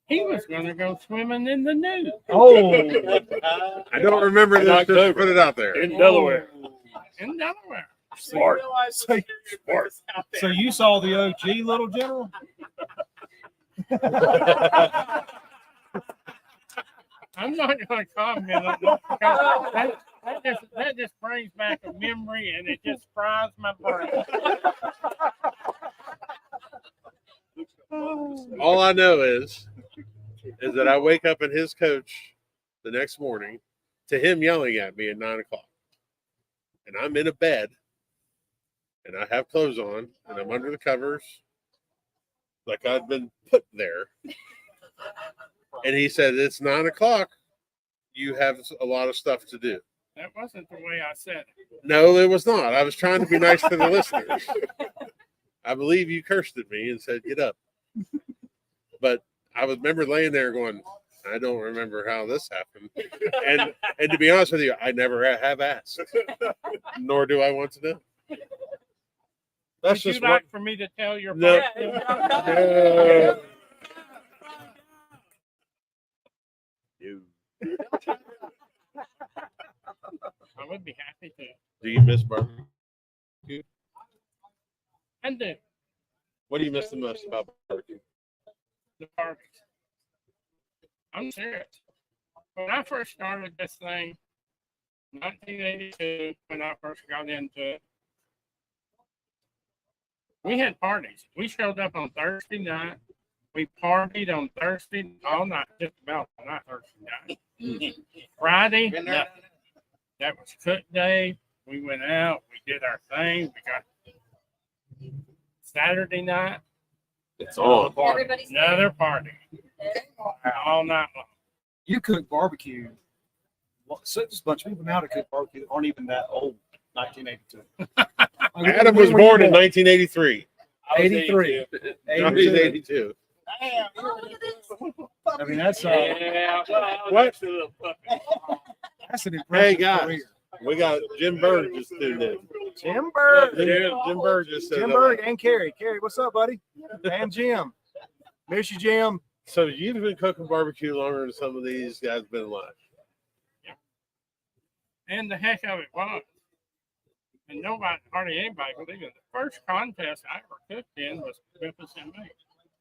he was going to go swimming in the nude. Oh, I don't remember In this. Just October. put it out there. In Delaware. In Delaware. Smart. so you saw the OG Little General? I'm not going to comment on that because that just brings back a memory, and it just fries my brain. All I know is that I wake up in his coach the next morning to him yelling at me at 9 o'clock. And I'm in a bed and I have clothes on and I'm under the covers like I'd been put there. And he said, "It's 9 o'clock. You have a lot of stuff to do." That wasn't the way I said it. No, it was not. I was trying to be nice to the listeners. I believe you cursed at me and said, "Get up." But I remember laying there going, I don't remember how this happened. And to be honest with you, I never have asked, nor do I want to know. That's Would just you what. like for me to tell your No. partner? I would be happy to. Do you miss barbecue? I do. What do you miss the most about barbecue? The parties. I'm serious. When I first started this thing, 1982, when I first got into it, we had parties. We showed up on Thursday night. We partied on Thursday all night, just about all night Thursday night. Friday, nothing. That was cook day. We went out. We did our thing. We got Saturday night. It's on. Everybody's Another party all night long. You cook barbecue. Well, so there's a bunch of people now that cook barbecue that aren't even that old. 1982. Adam was born in 1983. 83. No, he's 82. I mean, that's What? that's an Hey, impressive guys. career. We got Jim Berg just tuned in. Jim Berg. Jim Berg just said Jim hello. Berg and Carrie. Carrie, what's up, buddy? And Jim. Miss you, Jim. So you've been cooking barbecue longer than some of these guys been alive. And the heck of it was. And nobody, hardly anybody believed it. The first contest I ever cooked in was Memphis in May.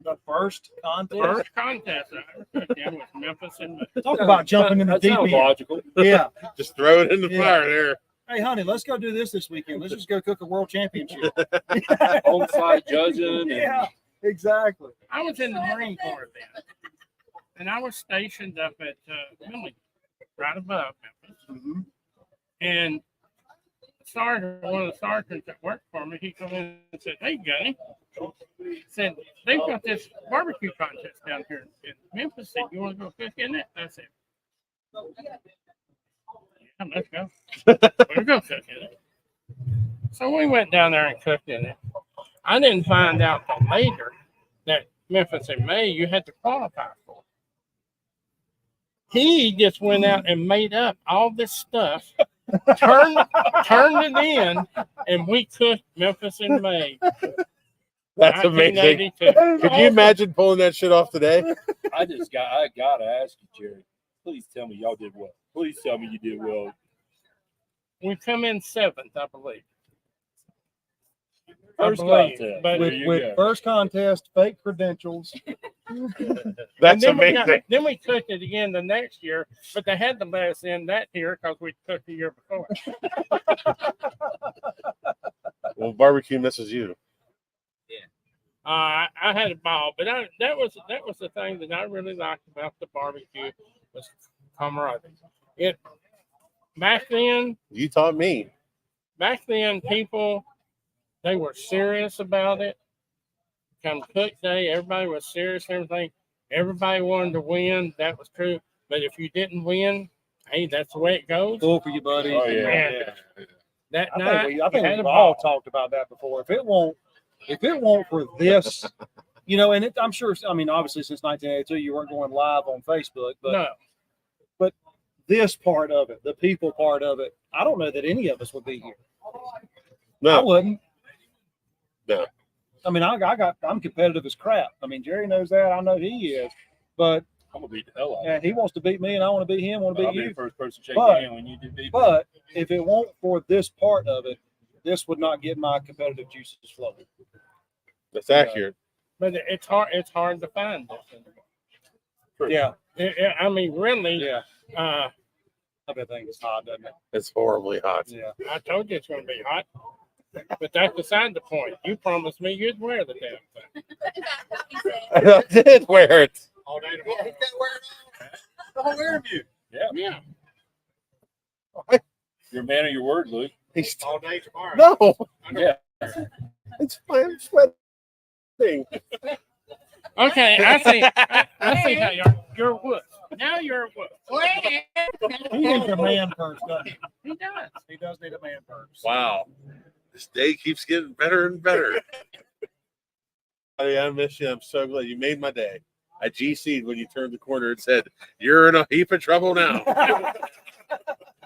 The first contest. First contest I ever cooked in was Memphis in May. Talk about jumping in the That deep sounds end. logical. Yeah. Just throw it in the Yeah. fire there. Hey, honey, let's go do this weekend. Let's just go cook a world championship. On-site judging. And Yeah, exactly. I was in the Marine Corps then. And I was stationed up at Millie, right above Memphis. And sergeant, one of the sergeants that worked for me, he come in and said, "Hey, Gunny," said, "They've got this barbecue contest down here in Memphis. Said, you want to go cook in it?" I said, "Yeah, let's go. We'll go cook in it." So we went down there and cooked in it. I didn't find out till later that Memphis in May you had to qualify for. He just went out and made up all this stuff, turned it in, and we cooked Memphis in May. That's amazing. 1982. Could you imagine pulling that shit off today? I gotta ask you, Jerry. Please tell me y'all did well. Please tell me you did well. We come in 7th, I believe. First I believe, contest. but There you With go. first contest, fake credentials. That's then amazing. Then we cooked it again the next year, but they had to let us in that year because we cooked the year before. Well, barbecue misses you. I had a ball, but that was the thing that I really liked about the barbecue was camaraderie. Back then, You taught me. people, they were serious about it. Come cook day, everybody was serious and everything. Everybody wanted to win. That was true. But if you didn't win, hey, that's the way it goes. Cool for you, buddy. Oh, yeah. Man, that I night, think we had we've a all ball. talked about that before. If it won't for this, and I'm sure. I mean, obviously, since 1982, you weren't going live on Facebook, but No, this part of it, the people part of it, I don't know that any of us would be here. I No, wouldn't. No. I mean, I'm competitive as crap. I mean, Jerry knows that. I know he is, but I'm gonna beat the hell out of and he wants to beat me, and I want to beat him. Want to you. I'll beat be the you. first person to shake But- your hand when you do beat me. But if it won't for this part of it, this would not get my competitive juices flowing. that's accurate. but it's hard. It's hard to find this anymore. Yeah, I mean, really. yeah. Uh, I bet thing is hot, doesn't it? It's horribly hot. Yeah. I told you it's going to be hot, but that's beside the point. You promised me you'd wear the damn thing. I did wear it. All day tomorrow. The whole interview. Yeah. Yeah. You're a man of your word, Luke. He's All day tomorrow. no. Yeah. It's fine. Sweating. Okay, I see how you're a wuss. Now you're a wuss. He needs a man purse, doesn't he? He does. He does need a man purse. Wow. This day keeps getting better and better. I miss you. I'm so glad you made my day. I GC'd when you turned the corner and said, "You're in a heap of trouble now."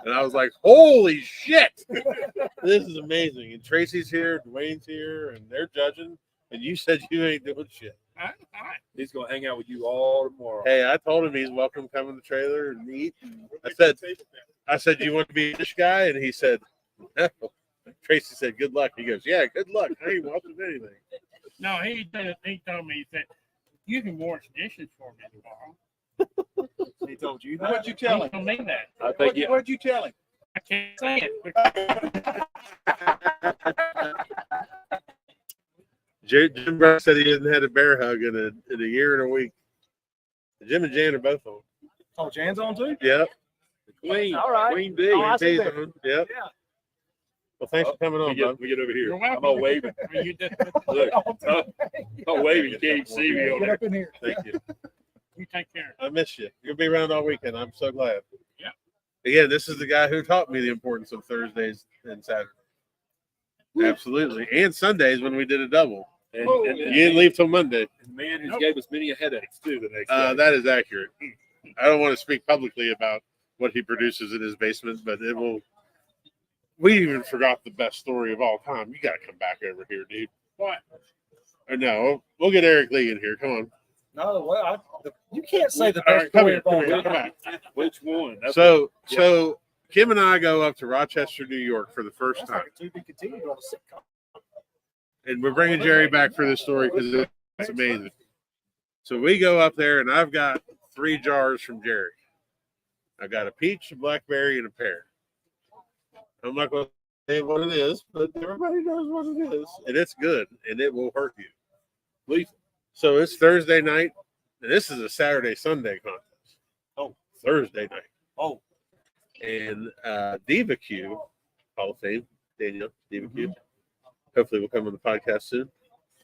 And I was like, "Holy shit. This is amazing." And Tracy's here, Dwayne's here, and they're judging. And you said you ain't doing shit. He's gonna hang out with you all tomorrow. Hey, I told him he's welcome to come in the trailer and eat. I said, "Do you want to be this guy?" And he said, "No." Tracy said, "Good luck." He goes, "Yeah, good luck. I ain't welcome to anything." No, he told me, he said, "You can wash dishes for me tomorrow." He told you that. What'd you tell He him? told me that. I think you. What'd you tell him? I can't say it. Jim Brown said he hasn't had a bear hug in a year and a week. Jim and Jan are both on. Oh, Jan's on too? Yep. Queen. All right. Queen B. Oh, I see Day's that. on. Yep. Yeah. Well, thanks for coming on, We bud. get over here. You're welcome. I'm all waving. You just, Look, I'm waving. You can't even see me on Get there. up in here. Thank you. you take care. I miss you. You'll be around all weekend. I'm so glad. Yeah. Again, this is the guy who taught me the importance of Thursdays and Saturdays. Absolutely. And Sundays when we did a double. And You didn't leave till Monday. the man who gave us many headaches too the next day. That is accurate. I don't want to speak publicly about what he produces in his basement, but it will. We even forgot the best story of all time. You got to come back over here, dude. What? Or no, we'll get Eric Lee in here. Come on. No, well, You can't say the All best right, come story here, of all come here, come time. back. Which one? That's So Kim and I go up to Rochester, New York for the first That's time, like a to be continued on a sitcom. and we're bringing Jerry back for this story because it's amazing. So we go up there, and I've got 3 jars from Jerry. I got a peach, a blackberry, and a pear. I'm not going to say what it is, but everybody knows what it is, and it's good, and it will hurt you. Lethal. So it's Thursday night, and this is a Saturday-Sunday contest. Oh. Thursday night. Oh. And Diva Q, Hall of Fame, Danielle, Diva Q. Hopefully we'll come on the podcast soon.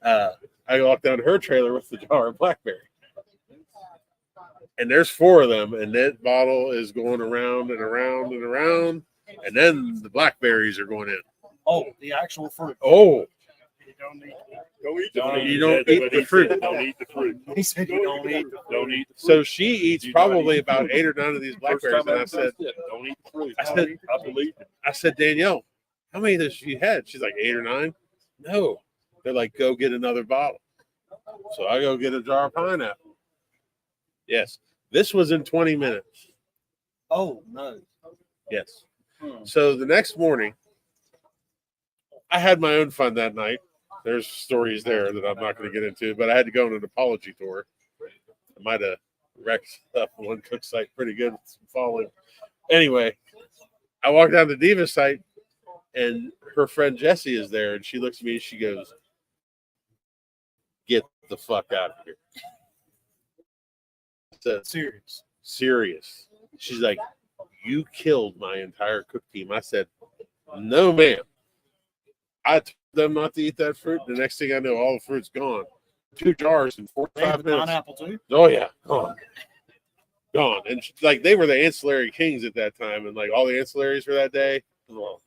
I walked down to her trailer with the jar of blackberry. And there's 4 of them, and that bottle is going around and around and around, and then the blackberries are going in. Oh, the actual fruit. Oh, You don't need you don't eat the fruit. Don't eat the fruit. He said you don't eat. Don't eat the fruit. So she eats You probably don't eat- about 8 or 9 of these First blackberries, time and I I said, don't eat the fruit. I believe it. I said, Danielle, how many has she had? She's like 8 or 9. No, they're like, go get another bottle. So I go get a jar of pineapple. Yes, this was in 20 minutes. Oh no. Yes. So the next morning, I had my own fun that night. There's stories there that I'm not going to get into, but I had to go on an apology tour. I might have wrecked up one cook site pretty good with some falling. Anyway, I walked down the Diva site, and her friend Jessie is there, and she looks at me and she goes, "Get the fuck out of here." I said, serious. She's like, "You killed my entire cook team." I said, "No, ma'am. I told them not to eat that fruit. The next thing I know, all the fruit's gone. 2 jars in 45 minutes. Pineapple too. Oh yeah, gone. And like they were the ancillary kings at that time, and like all the ancillaries for that day. Well,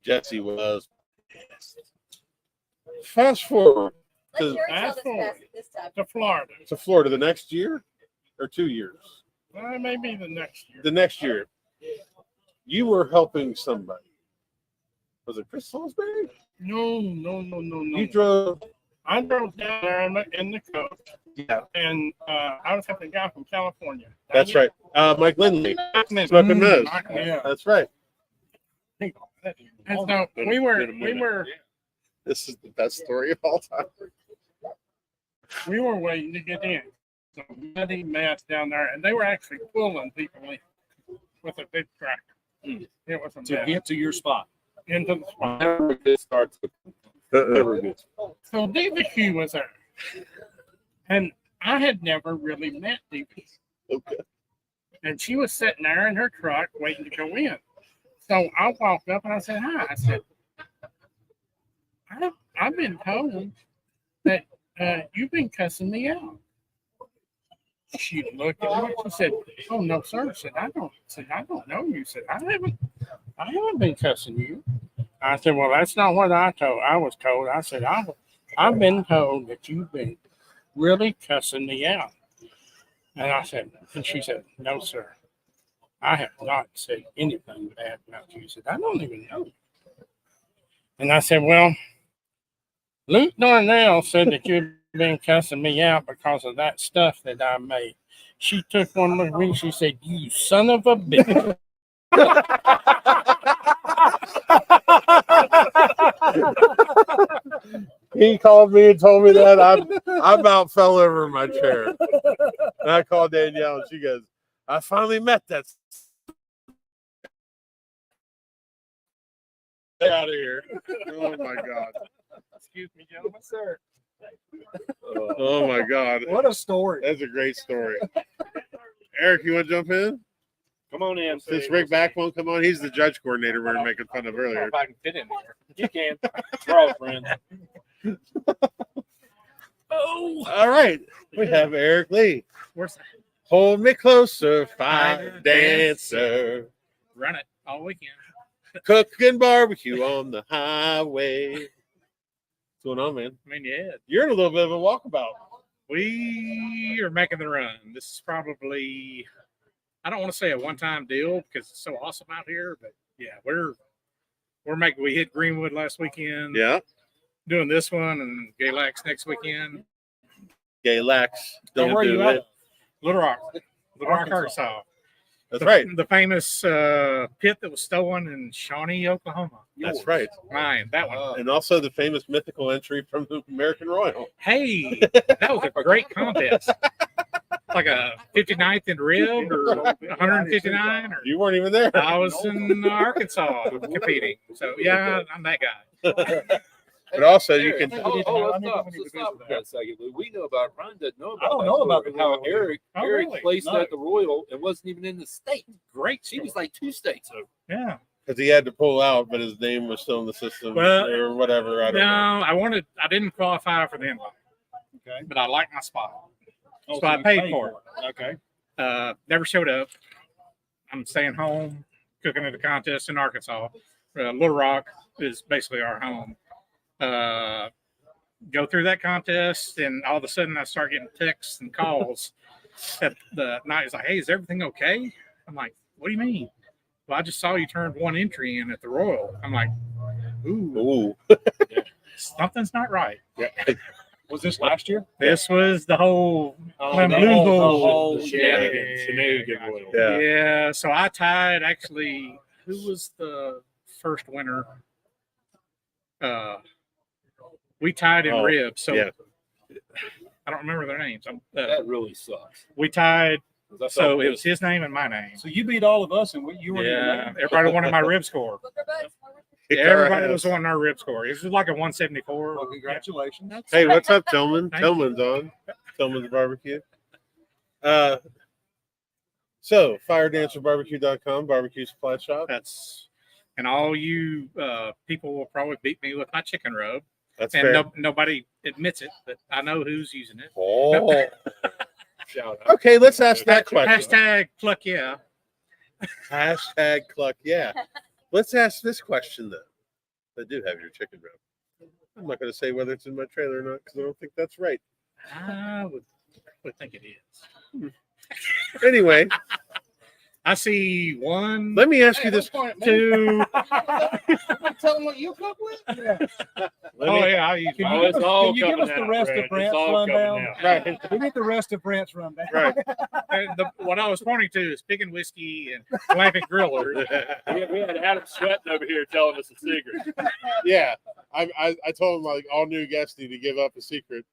Jesse was pissed. Fast forward Let Jerry tell Fast this forward. best this time. to Florida. to Florida the next year or 2 years. Maybe the next year. The next year, you were helping somebody. Was it Chris Salisbury? No. You drove. I drove down there in the coach, Yeah, and I was helping a guy from California. that's right. Mike Lindley, Smoking Smoking Nose. Yeah. That's right. And so we were This is the best story of all time. waiting to get in. So muddy mess down there, and they were actually pulling people in with a big tractor. It was a To mess. get to your spot. Into the spot. Never a good start to never a good. So DBQ was there, and I had never really met DBQ. Okay. And she was sitting there in her truck waiting to go in. So I walked up and I said, "Hi." I said, I've been told that you've been cussing me out." She looked at me. She said, "Oh no, sir." I said, "I don't know you." Said, I haven't been cussing you." I said, "Well, that's not what I was told." I said, I've been told that you've been really cussing me out." And I said, and she said, "No, sir. I have not said anything bad about you." She said, "I don't even know you." And I said, "Well, Luke Darnell said that you've been cussing me out because of that stuff that I made." She took one look at me. She said, "You son of a bitch." He called me and told me that. I about fell over in my chair. And I called Danielle, and she goes, "I finally met that." Get out of here. Oh my God. Excuse me, gentlemen, sir. Oh my God. What a story. That's a great story. Eric, you want to jump in? Come on in. Since Rick Back won't come on, he's the judge coordinator we were making fun of earlier. If I can fit in there. You can. We're all friends. Oh, All right. We have Eric Lee. where's that? Hold me closer, fire dancer. Run it all weekend. Cooking barbecue on the highway. What's going on, man? I mean, yeah, You're in a little bit of a walkabout. we are making the run. This is probably, I don't want to say a one-time deal because it's so awesome out here, but yeah, we hit Greenwood last weekend. Yeah. Doing this one and Galax next weekend. Gay Lax. Don't where do you it. at? Little Rock, Arkansas. That's right. The famous pit that was stolen in Shawnee, Oklahoma. That's right. Mine, that one. And also the famous mythical entry from the American Royal. Hey, that was a great contest. Like a 59th in rib or 159. Or, You weren't even there. I was in Arkansas competing. So, yeah, I'm that guy. But also, you can. Let's stop for a second. We know about Ryan doesn't know about I don't that know story, about the how Royal. Eric Oh, Eric really? placed No. at the Royal and wasn't even in the state. Great. He was like 2 states over. Yeah. Because he had to pull out, but his name was still in the system Well, or whatever. I don't know. I didn't qualify for the invite. Okay. But I liked my spot. Oh, So I you paid for it. Okay. Never showed up. I'm staying home, cooking at the contest in Arkansas. Little Rock is basically our home. Go through that contest, and all of a sudden I start getting texts and calls at the night. It's like, hey, is everything okay? I'm like, what do you mean? Well, I just saw you turned 1 entry in at the Royal. I'm like, ooh, something's not right. Was this last year? This was the whole the Balloon Bowl. whole Shenanigan Royal. Yeah. Yeah, so I tied actually. Who was the first winner? We tied in Oh, ribs. So yeah. I don't remember their names. That really sucks. We tied. 'Cause I So thought it was his name and my name. So you beat all of us, and you weren't even Yeah, there. everybody wanted my rib score. Everybody was wanting our rib score. It was like a 174. Well, congratulations. Hey, what's up, Tillman? Thank Tillman's on. Tillman's barbecue. So firedancerbarbecue.com, barbecue supply shop. That's and all you people will probably beat me with my chicken rub. That's And fair. nobody admits it, but I know who's using it. Oh. Shout out. Okay, let's ask that question. Hashtag pluck yeah. Hashtag cluck, yeah. Let's ask this question then. I do have your chicken rub. I'm not going to say whether it's in my trailer or not because I don't think that's right. I would think it is. Anyway, I see one. let me ask you this. Two. Tell them what you cook with. Oh yeah, I use Can mine. you, it's all can you give coming us the out, rest Brad. of It's Brent's all coming rundown? out. Right. We need the rest of Brent's rundown. Right. What I was pointing to is picking whiskey and clamping griller. We had Adam sweating over here telling us a secret. Yeah. I told him like all new guests need to give up a secret.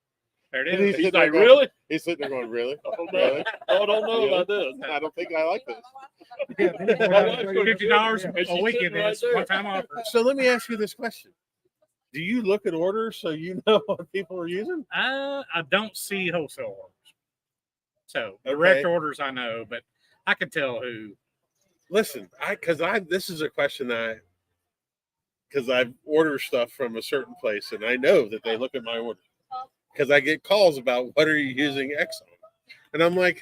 There And it he's is. He's sitting like, there going- really? He's sitting there going, really? Oh, Really? no. I don't know Really? about this. I don't think I like this. $50 a week in this one time offer. So let me ask you this question. Do you look at orders so you know what people are using? I don't see wholesale orders. So direct Okay. orders I know, but I can tell who. Listen, this is a question because I order stuff from a certain place and I know that they look at my order because I get calls about what are you using X on, and I'm like,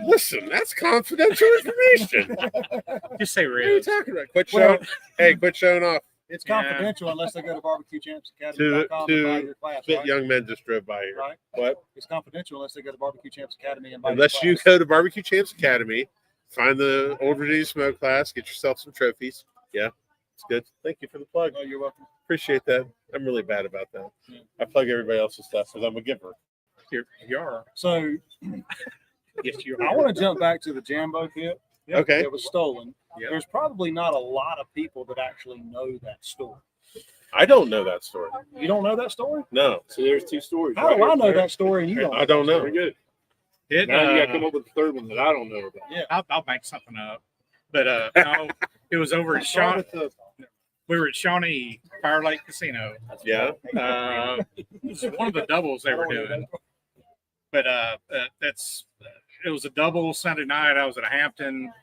listen, that's confidential information. Just say What are you ribs. talking about? Quit showing off. It's Yeah. confidential unless they go to barbecuechampionsacademy.com and buy your class. Fit Right? young men just drove by here. Right? What? It's confidential unless they go to Barbecue Champs Academy and buy Unless your you class. go to Barbecue Champs Academy, find the Old Virginia Smoke class, get yourself some trophies. Yeah, it's good. Thank you for the plug. Oh, you're welcome. Appreciate that. I'm really bad about that. I plug everybody else's stuff because I'm a giver. You are. So Yes, you I are. want to jump back to the Jambo pit Okay. that was stolen. Yep. There's probably not a lot of people that actually know that story. I don't know that story. You don't know that story? No, So there's 2 stories. How do I know there. that story and you don't? I don't know. Very good. It, Now you got to come up with the third one that I don't know about. I'll make something up. But no, it was over at Shawnee. We were at Shawnee Fire Lake Casino. Yeah. It was one of the doubles they were doing. But it was a double Sunday night. I was at Hampton.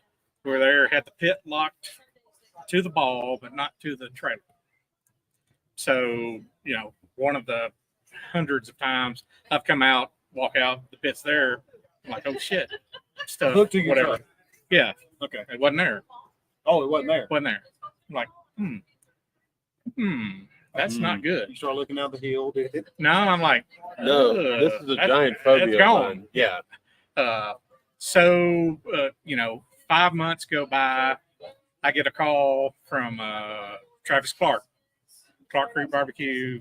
We were there, had the pit locked to the ball, but not to the trailer. So, one of the hundreds of times I've come out, walk out, the pit's there. I'm like, oh shit. Stuff, Hooked to your whatever. truck. Yeah. Okay. It wasn't there. Oh, it wasn't there. Wasn't there. I'm like, that's not good. You start looking down the hill. Did it? No, I'm like, No, ugh, this is a that's- giant phobia. that's of gone. mine. Yeah. So 5 months go by. I get a call from Travis Clark Creek Barbecue.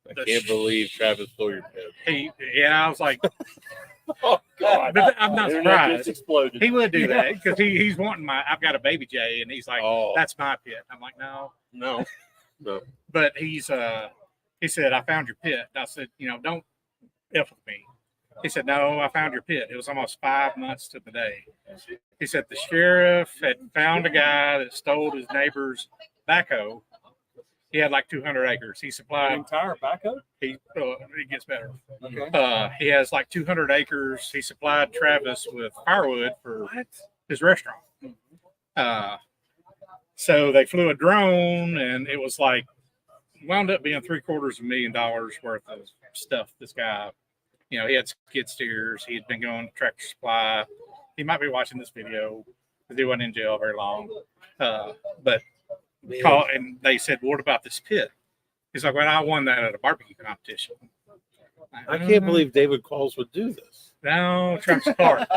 I can't believe Travis stole your pit. I was like, Oh God! but I'm not Internet surprised. just exploded. He would do that because he's wanting I've got a baby Jay, and he's like, Oh. that's my pit. I'm like, no. No. But he said, I found your pit. I said, don't F with me. He said, no, I found your pit. It was almost 5 months to the day. He said the sheriff had found a guy that stole his neighbor's backhoe. He had like 200 acres. He supplied entire backhoe. It gets better. Okay. He has like 200 acres. He supplied Travis with firewood for his restaurant. So they flew a drone, and it was like wound up being $750,000 worth of stuff. This guy, he had skid steers. He had been going to Tractor Supply. He might be watching this video because he wasn't in jail very long. But and they said, "What about this pit?" He's like, "Well, I won that at a barbecue competition." I can't believe David Qualls would do this. No, Travis Clark.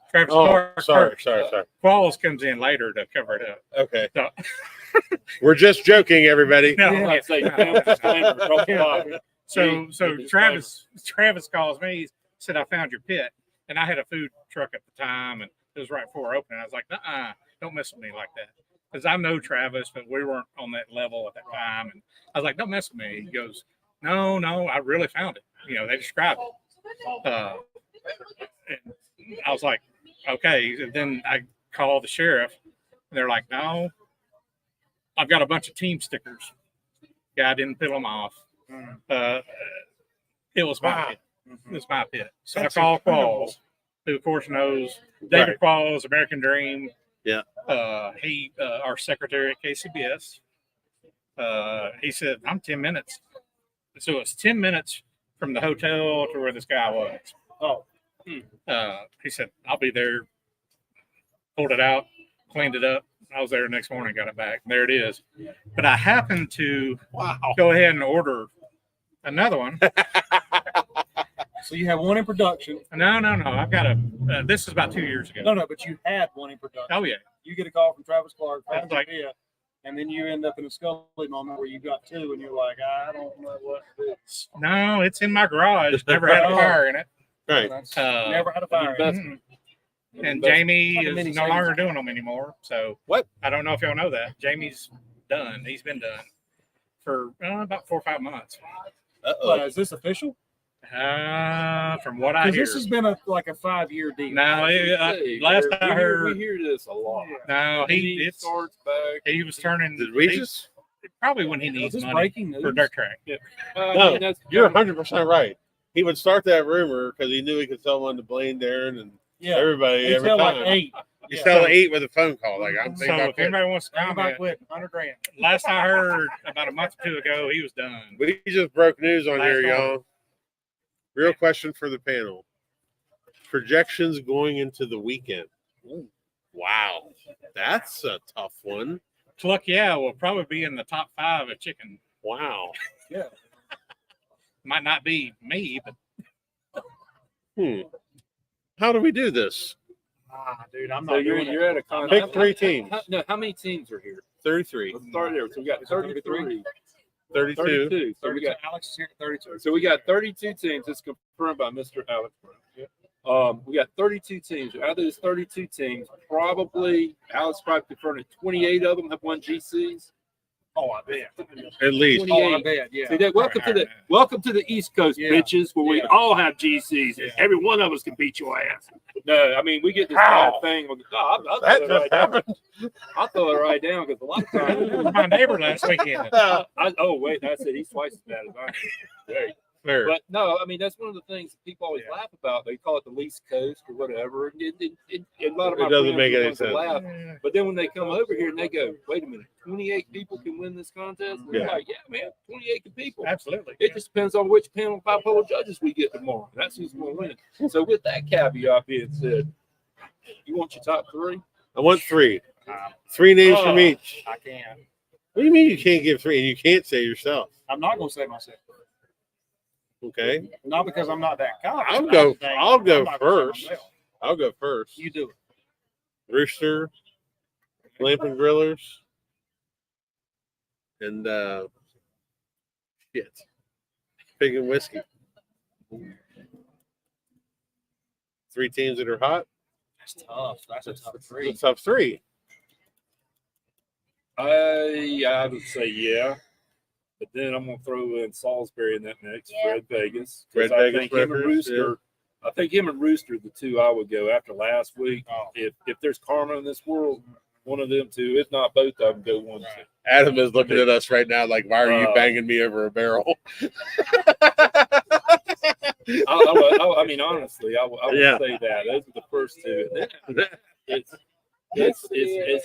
Travis Clark. Sorry. Qualls comes in later to cover it up. Okay. So, We're just joking, everybody. no, No. So Travis calls me, said, I found your pit. And I had a food truck at the time, and it was right before opening. I was like, don't mess with me like that. Because I know Travis, but we weren't on that level at that time. And I was like, don't mess with me. He goes, no, I really found it. They described it. And I was like, okay. And then I called the sheriff, and they're like, no, I've got a bunch of team stickers. Guy didn't peel them off. It was my pit. It was my pit. So I called Qualls, who of course knows David Qualls, American Dream. Yeah. He, our secretary at KCBS. He said, I'm 10 minutes. So it's 10 minutes from the hotel to where this guy was. Oh. He said, I'll be there. Pulled it out, cleaned it up. I was there the next morning, got it back. There it is. But I happened to go ahead and order another one. So you have one in production. No. I've got this is about 2 years ago. No, but you had one in production. Oh, yeah. You get a call from Travis Clark, That's like, and then you end up in a scully moment where you got two, and you're like, I don't know what this. No, it's in my garage. Never had a fire in it. Right. Never had a fire in it. And Jamie is no longer doing them anymore. So what? I don't know if y'all know that. Jamie's done. He's been done for about 4 or 5 months. Is this official? From what I hear, this has been like a 5-year deal. No, last I heard, we hear this a lot. No, he starts back. He was turning. Did we just? Probably when he needs money breaking news? for dirt track. Yeah. No, you're 100% right. He would start that rumor because he knew he could sell one to Blaine, Darren, and everybody every time. Like 8. You sell 8 with a phone call. Like I'm thinking So about if anybody wants to comment, $100,000. Last I heard, about a month or 2 ago, he was done. We just broke news on Last here, time. y'all. Real question for the panel. Projections going into the weekend. Ooh, wow. That's a tough one. Cluck, yeah, will probably be in the top 5 of chicken. Wow. Yeah. Might not be me, but How do we do this? Dude, I'm So not you're at a con. Pick 3 teams. How many teams are here? 33. Let's start there. So we got 33. 32. 32. So we got Alex is here at 32. So we got 32 teams. It's confirmed by Mr. Alex Brown. We got 32 teams. Out of those 32 teams, Alex probably confirmed 28 of them have won GCs. Oh, I bet. At least. 28. Oh, I bet. Yeah. See that? Welcome to the East Coast, bitches, where we all have GCs. And every one of us can beat your ass. No, I mean we get this kind of thing. I'll throw it right down because a lot of times it was my neighbor last weekend. Wait, that's it. He's twice as bad as I am. Very. Fair. But no, I mean that's one of the things that people always laugh about. They call it the least coast or whatever. And a lot of my It doesn't friends make are any ones that sense. laugh. But then when they come over here and they go, "Wait a minute, 28 people can win this contest?" And they're like, "Yeah, man, 28 people. Absolutely. It just depends on which panel of bipolar judges we get tomorrow. That's who's going to win." So with that caveat being said, you want your top 3? I want 3. 3 names from each. I can. What do you mean you can't give 3 and you can't say yourself? I'm not going to say myself. Okay. Not because I'm not that confident. I'll go I'm not gonna say first. myself. I'll go first. You do it. Rooster, Lamp and Grillers, and shit. Pig and whiskey. 3 teams that are hot. That's tough. That's a tough It's three. a tough 3. I would say yeah, but then I'm gonna throw in Salisbury in that mix. Yeah. Red Vegas. 'Cause Red Vegas think him and Breakers, Rooster. I think him and Rooster are the 2 I would go after last week. Oh. If there's karma in this world, one of them 2. If not, both of them go 1-2. Adam is looking at us right now like, why are you banging me over a barrel? I mean, honestly, I would Yeah. say that those are the first 2. And then it's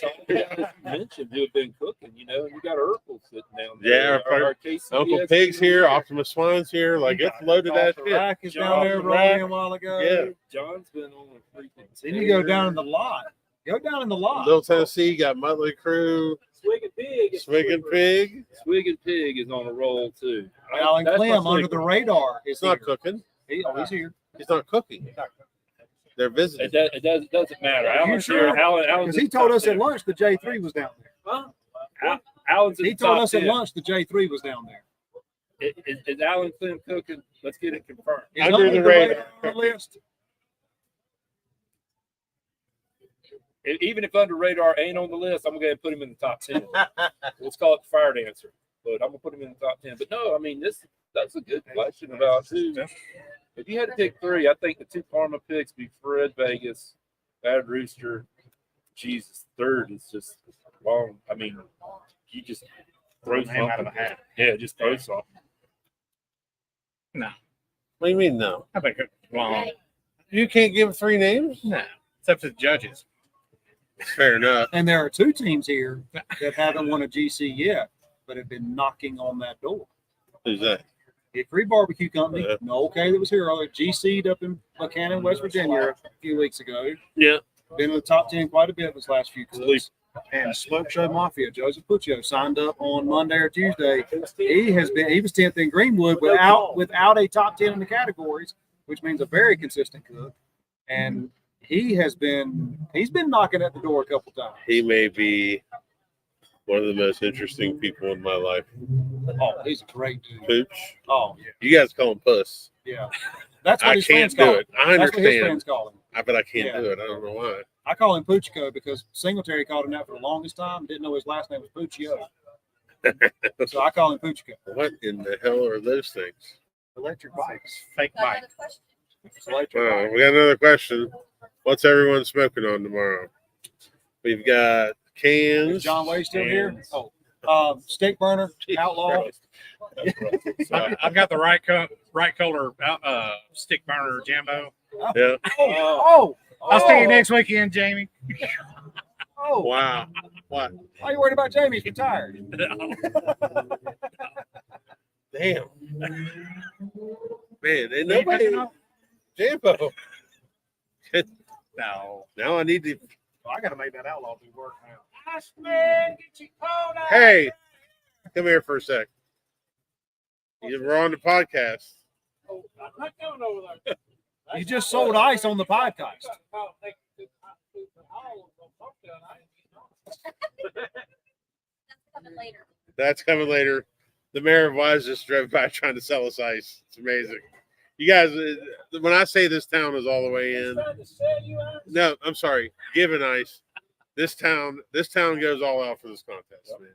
all the guys you mentioned who have been cooking. You know, you got Urkel sitting down there. Yeah, Our KCBS Uncle Pig's here, Optimus Swine's here. Like, it's loaded Off as the shit. rack is John down there the rolling rack. a while ago. Yeah. John's been on a freaking. Then you go down in the lot. Go down in the lot. Little Tennessee got Motley Crue, Swig and Pig. Swig and Pig. Swig and Pig is on a roll too. Alan That's my Clem sleeper. under the radar. It's not cooking. He's here. He's not cooking. They're visiting. It doesn't matter. Alan's sure? here. Alan's Because he told us at lunch the J3 was down there. Alan's He told us at lunch the J3 was down there. Is Alan Clem cooking? Let's get it confirmed. He's Under on the radar. list. Even if under radar ain't on the list, I'm gonna put him in the top 10. Let's call it the fire dancer, but I'm gonna put him in the top 10. But no, I mean that's a good question about who. If you had to pick 3, I think the 2 Parma picks be Fred Vegas, Bad Rooster. Jesus, 3rd is just wrong. I mean, you just throw something out of a hat. Yeah, just throw something. No, What do you mean, no? I think well, You can't give 3 names? no, it's up to the judges. Fair enough. And there are 2 teams here that haven't won a GC yet, but have been knocking on that door. Who's that? Hickory Barbecue Company, Yeah. Noel K that was here earlier, GC'd up in Buchanan, West Virginia a few weeks ago. Yeah. Been in the top 10 quite a bit this last few cooks. And Smoke Show Mafia, Joseph Puccio signed up on Monday or Tuesday. He was 10th in Greenwood without a top 10 in the categories, which means a very consistent cook. And he's been knocking at the door a couple times. He may be one of the most interesting people in my life. Oh, he's a great dude. Pooch. Oh, yeah. You guys call him Puss. Yeah. That's what I his can't friends call do him. it. I That's what his understand. friends call him. But I can't Yeah. do it. I don't know why. I call him Puchico because Singletary called him that for the longest time. Didn't know his last name was Puccio. So I call him Puchico. What in the hell are those things? Electric bikes. Fake Got bite. another question? It's electric bikes. We got another question. What's everyone smoking on tomorrow? We've got Is cans. John Way still here? Oh, steak burner, outlaw. I've got the right color stick burner Jambo. Yeah. Oh, I'll see you next weekend, Jamie. Oh, Wow. What? why are you worried about Jamie? He's retired. Damn. Man, ain't nobody. Jambo. No. Now I need to. I got to make that outlaw do work now. Hey, come here for a sec. We're on the podcast. You just sold ice on the podcast. That's coming later. That's coming later. The mayor of Wise just drove by trying to sell us ice. It's amazing. You guys, when I say this town is all the way in, no, I'm sorry, giving ice. This town goes all out for this contest, man.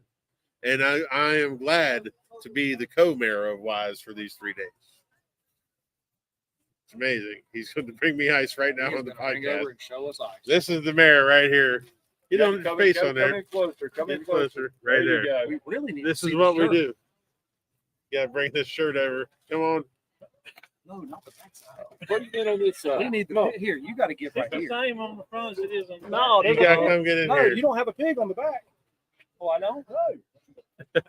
And I am glad to be the co-mayor of Wise for these 3 days. It's amazing. He's going to bring me ice right now on the Bring podcast. over and show us ice. This is the mayor right here. You don't have Come face in, on there. Come in closer. Come in Get closer. closer. Right you there. go. We really need This to is see what the we shirt. do. You got to bring this shirt over. Come on. No, not the backside. Put it in on this side. We need the here. You got to get right here. same on the front as it is on the No, You got to come get in no, here. you don't have a pig on the back. Oh, I know. No.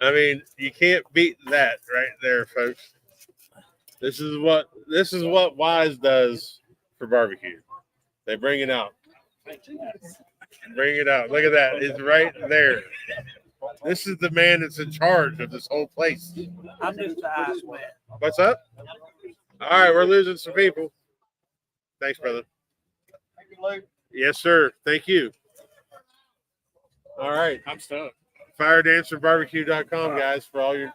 I mean, you can't beat that right there, folks. This is what Wise does for barbecue. They bring it out. Bring it out. Look at that. It's right there. This is the man that's in charge of this whole place. I'm just the ice man. What's up? All right, we're losing some people. Thanks, brother. Thank you, Luke. Yes, sir. Thank you. All right. I'm stuck. FireDancerBarbecue.com, guys, for all your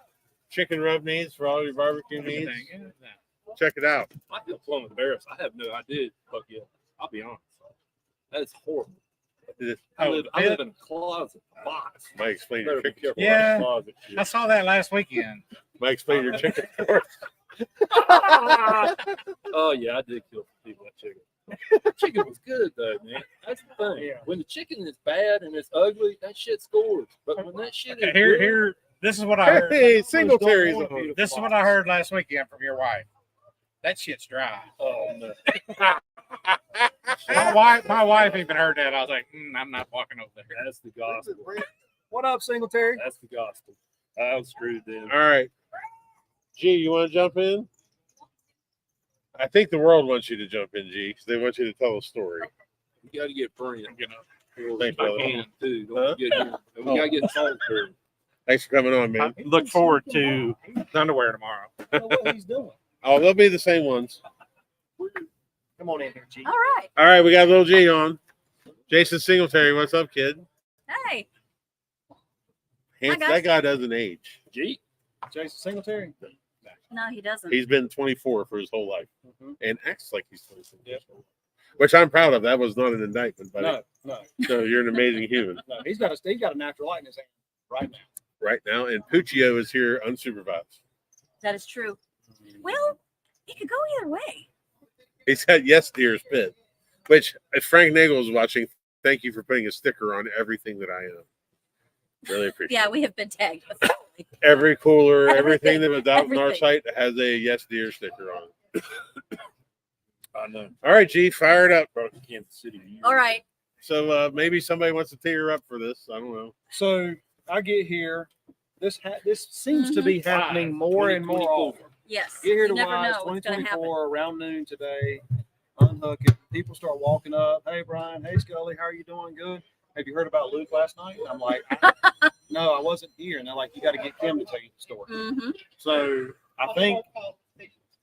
chicken rub needs for all your barbecue needs. Everything. Yeah. Check it out. I feel plumb embarrassed. I have no idea. Fuck yeah. I'll be honest. That is horrible. I live in a closet, a box. Might explain Better your be chicken. careful. Yeah. Closet. I saw that last weekend. Might explain your chicken. Oh yeah, I did kill some people that chicken. The chicken was good though, man. That's the thing. Yeah. When the chicken is bad and it's ugly, that shit scores. But when that shit is Here, good, here. This is what I heard. Hey, Singletary's Don't want a on. beautiful This is what box. I heard last weekend from your wife. That shit's dry. oh no. My wife even heard that. I was like, I'm not walking over there. That's the gospel. What up, Singletary? That's the gospel. I was screwed then. All right. G, you want to jump in? I think the world wants you to jump in, G, because they want you to tell a story. You got to get Brent. Thanks, brother. Too. Don't Huh? forget him. And we got to get Salisbury. Thanks for coming on, man. Look forward to underwear tomorrow. I don't know what he's doing. Oh, they'll be the same ones. Come on in here, G. All right. All right, we got little G on. Jason Singletary, what's up, kid? Hey. That guy doesn't age. G. Jason Singletary. No, he doesn't. He's been 24 for his whole life Mhm. and acts like he's 24. Yep. Which I'm proud of. That was not an indictment, buddy. No. So you're an amazing human No, he's got a natural light in his hand right now. right now. And Puccio is here unsupervised. That is true. Well, it could go either way. He's got Yes Deer's pit, which if Frank Nagel is watching, thank you for putting a sticker on everything that I am. Really appreciate Yeah, it. we have been tagged. officially. Every cooler, everything Everything, that was out on our everything. site has a Yes Deer sticker on it. I know. All right, G, fire it up. Brought to Kansas City. All right. So maybe somebody wants to tear up for this. I don't know. So I get here. This seems to be happening more and more often. Yes. Get here You to never Wise, know what's going to happen. 2024, around noon today. Unhook it. People start walking up. Hey, Brian. Hey, Scully. How are you doing? Good. Have you heard about Luke last night? And I'm like, no, I wasn't here. And they're like, you got to get Kim to tell you the story. Mm-hmm. So I think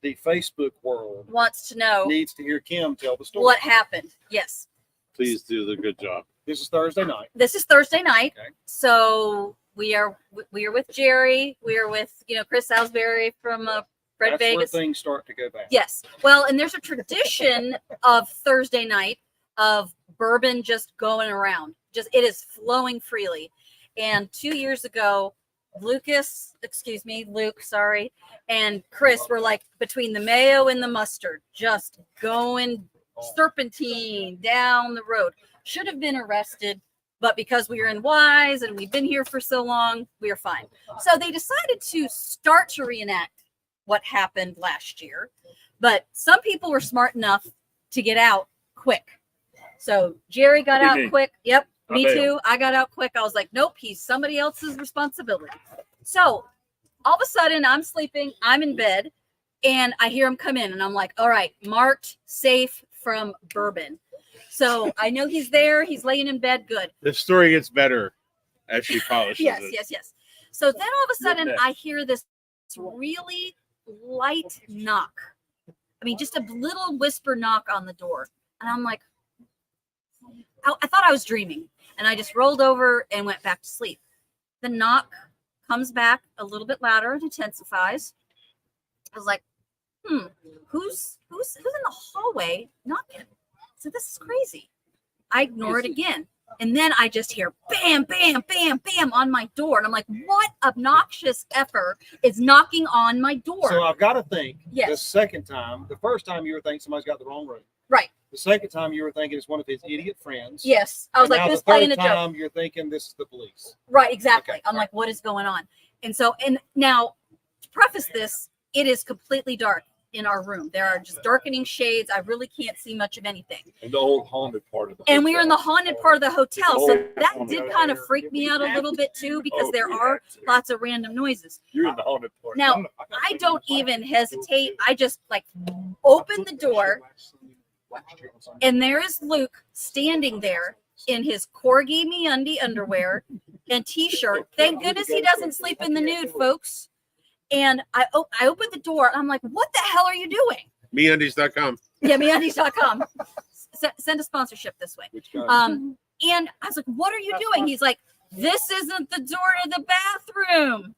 the Facebook world Wants to know needs to hear Kim tell the story. what happened. Yes. Please do the good job. This is Thursday night. This is Thursday night. Okay. So we are with Jerry. We are with Chris Salisbury from Fred That's Vegas. where things start to go bad. Yes. Well, and there's a tradition of Thursday night of bourbon just going around. It is flowing freely. And 2 years ago, Luke, and Chris were like between the mayo and the mustard, just going serpentine down the road. Should have been arrested, but because we were in Wise and we've been here for so long, we are fine. So they decided to start to reenact what happened last year, but some people were smart enough to get out quick. So Jerry got out quick. Yep, me too. I got out quick. I was like, nope, he's somebody else's responsibility. So all of a sudden I'm sleeping, I'm in bed, and I hear him come in, and I'm like, all right, marked safe from bourbon. So I know he's there. He's laying in bed. Good. The story gets better as she polishes it. Yes. So then all of a sudden I hear this really light knock. I mean, just a little whisper knock on the door. And I'm like, I thought I was dreaming. And I just rolled over and went back to sleep. The knock comes back a little bit louder and intensifies. I was like, who's in the hallway knocking? So this is crazy. I ignore it again. And then I just hear bam, bam, bam, bam on my door. And I'm like, what obnoxious effer is knocking on my door? So I've got to think Yes. the second time, the first time you were thinking somebody's got the wrong room. Right. The second time you were thinking it's one of his idiot friends. Yes. I was And like, now who's the third playing a joke? time you're thinking this is the police. Right, exactly. Okay, I'm like, what is going on? And now to preface this, it is completely dark in our room. There are just darkening shades. I really can't see much of anything. And the old haunted part of the And we are in the haunted part of the hotel. So that Oh, did kind of freak me out a little bit too, because there are lots of random noises. You're in the haunted part. Now, I don't even hesitate. I just like open the door, and there is Luke standing there in his Corgi MeUndies underwear and t-shirt. Thank goodness he doesn't sleep in the nude, folks. And I open the door, and I'm like, what the hell are you doing? MeUndies.com. Yeah, MeUndies.com. Send a sponsorship this way. And I was like, what are you doing? He's like, this isn't the door to the bathroom.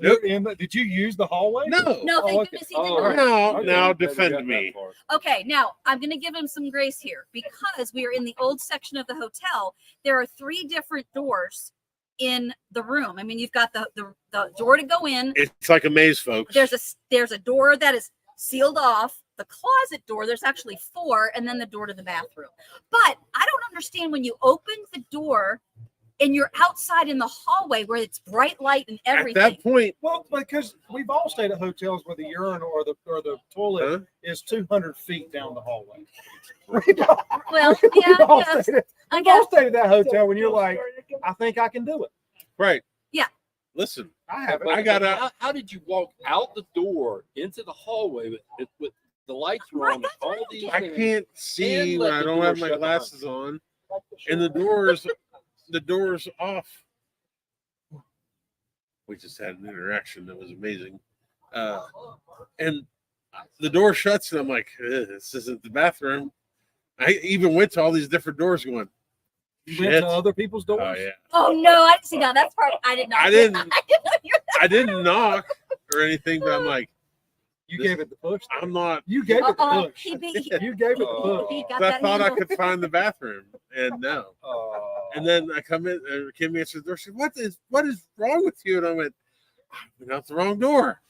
Nope. Did you use the hallway? No. No, thank okay. goodness he did Oh, not. Now, Okay, now never defend got that me. far. Okay, now I'm going to give him some grace here because we are in the old section of the hotel. There are 3 different doors in the room. I mean, you've got the door to go in. It's like a maze, folks. There's a door that is sealed off. The closet door, there's actually 4, and then the door to the bathroom. But I don't understand when you open the door and you're outside in the hallway where it's bright light and everything. At that point, Well, because we've all stayed at hotels where the urinal or the toilet is 200 feet down the hallway. Well, We've all yeah, stayed at- I we've all guess. stayed at that hotel when you're like, I think I can do it. right? Yeah. Listen, I have it. I got a. How did you walk out the door into the hallway with the lights were on? All these I things? can't see And when let I the don't door have my shut glasses on, and the door's off. We just had an interaction that was amazing, and the door shuts, and I'm like, "This isn't the bathroom." I even went to all these different doors, going, You went "Shit." to other people's doors. Oh yeah. Oh no, I didn't see that. That's part I did not. I didn't- I didn't know you were I didn't knock or anything, but I'm like, You This- gave it the push. I'm not. You gave it the push. He You gave it the push. he got So I that thought I handle. could find the bathroom, and no. And then I come in, and Kim answers the door. She said, what is wrong with you? And I went, I went out the wrong door.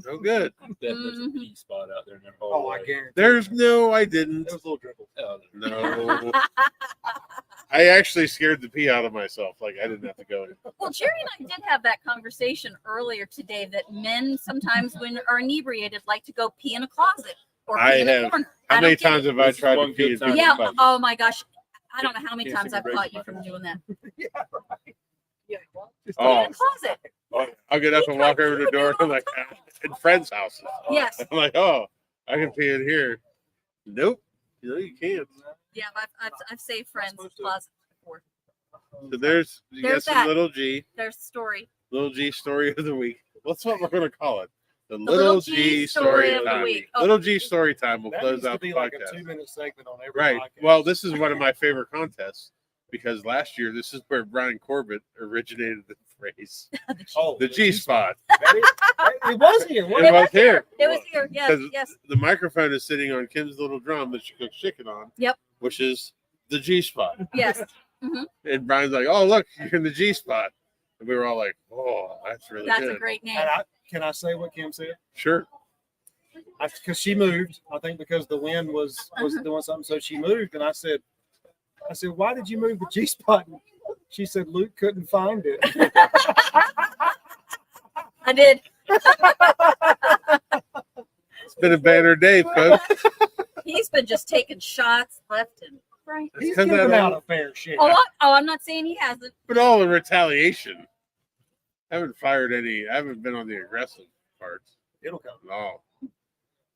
No good. There's a pee spot out there in that Oh, hallway. I guarantee. There's no, I didn't. There was a little dribble. Oh, No. I actually scared the pee out of myself. Like I didn't have to go in. Well, Jerry and I did have that conversation earlier today that men sometimes, when are inebriated, like to go pee in a closet or pee I in a have. corner. How I many don't get times it. have I This is tried one to pee good in time. people's Yeah. butts? Oh my gosh. I don't know how many Can't times see I've the caught you razor from doing that. Yeah, right. Yeah. Pee Oh, in a closet. I'll get up and walk over to the door. I'm like, in friends' houses. Yes. I'm like, oh, I can pee in here. Nope. No, you can't. Yeah, I've saved friends' supposed to. closets before. So there's you got There's some that. little G. There's the story. Little G story of the week. That's what we're going to call it. The Little Little G G story story of the time. week. Oh. Little G story time will That close needs to out the be like a podcast. 2-minute segment on every Right. podcast. Well, this is one of my favorite contests because last year this is where Brian Corbett originated the phrase, Oh, the G spot. It was here. It wasn't was here. It was here. Yes. 'Cause Yes. The microphone is sitting on Kim's little drum that she cooks chicken on. Yep. Which is the G spot. Yes. And Brian's like, "Oh, look, you're in the G spot," and we were all like, "Oh, that's really That's good." a great name. And can I say what Kim said? Sure. Because she moved, I think because the wind was doing something, so she moved. And I said, why did you move the G spot? She said Luke couldn't find it. I did. It's been a banner day, folks. He's been just taking shots left and right. He's 'cause giving I out don't- a fair share. I'm not saying he hasn't. But all the retaliation. I haven't fired any. I haven't been on the aggressive parts It'll come. at all.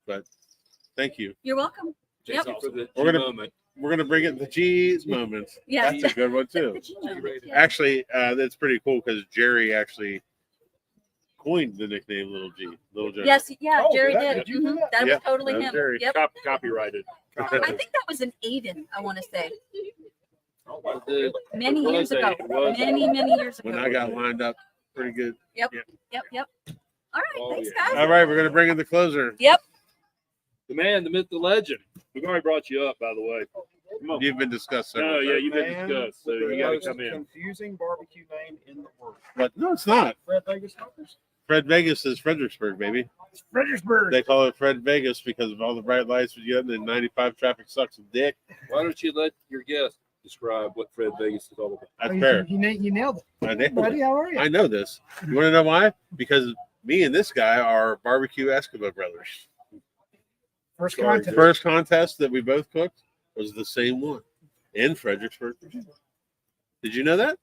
But thank you. You're welcome. Thank Yep. you for the We're gonna- moment. We're gonna bring it the G's moments. Yeah. That's a good one too. The G moment, yeah. Actually, that's pretty cool because Jerry actually coined the nickname Little G. Little Jerry. Yes, yeah, Oh, Jerry did I? did. Did you do Mhm. that? That Yeah, was totally that was him. Jerry. Yep. Copyrighted. I think that was an Aiden, I want to say. The- Many it was years ago. a- it was a- Many years ago. When I got lined up pretty good. Yep. Yeah. Yep. All right. Oh, Thanks, yeah. guys. All right, we're gonna bring in the closer. Yep. The man, the myth, the legend. We've already brought you up, by the way. Come on. You've been discussed. several No, yeah, times. you've been Man discussed, so with the you got to most come in. confusing barbecue name in the world. But no, it's not. Fred Vegas Smokers? Fred Vegas is Fredericksburg, baby. Fredericksburg. They call it Fred Vegas because of all the bright lights we get, and then 95 traffic sucks a dick. Why don't you let your guest describe what Fred Vegas is all about? That's fair. You nailed it. I know. Buddy, how are you? I know this. You want to know why? Because me and this guy are barbecue Eskimo brothers. First Sorry, contest. First contest that we both cooked was the same one in Fredericksburg, Virginia. Did you know that?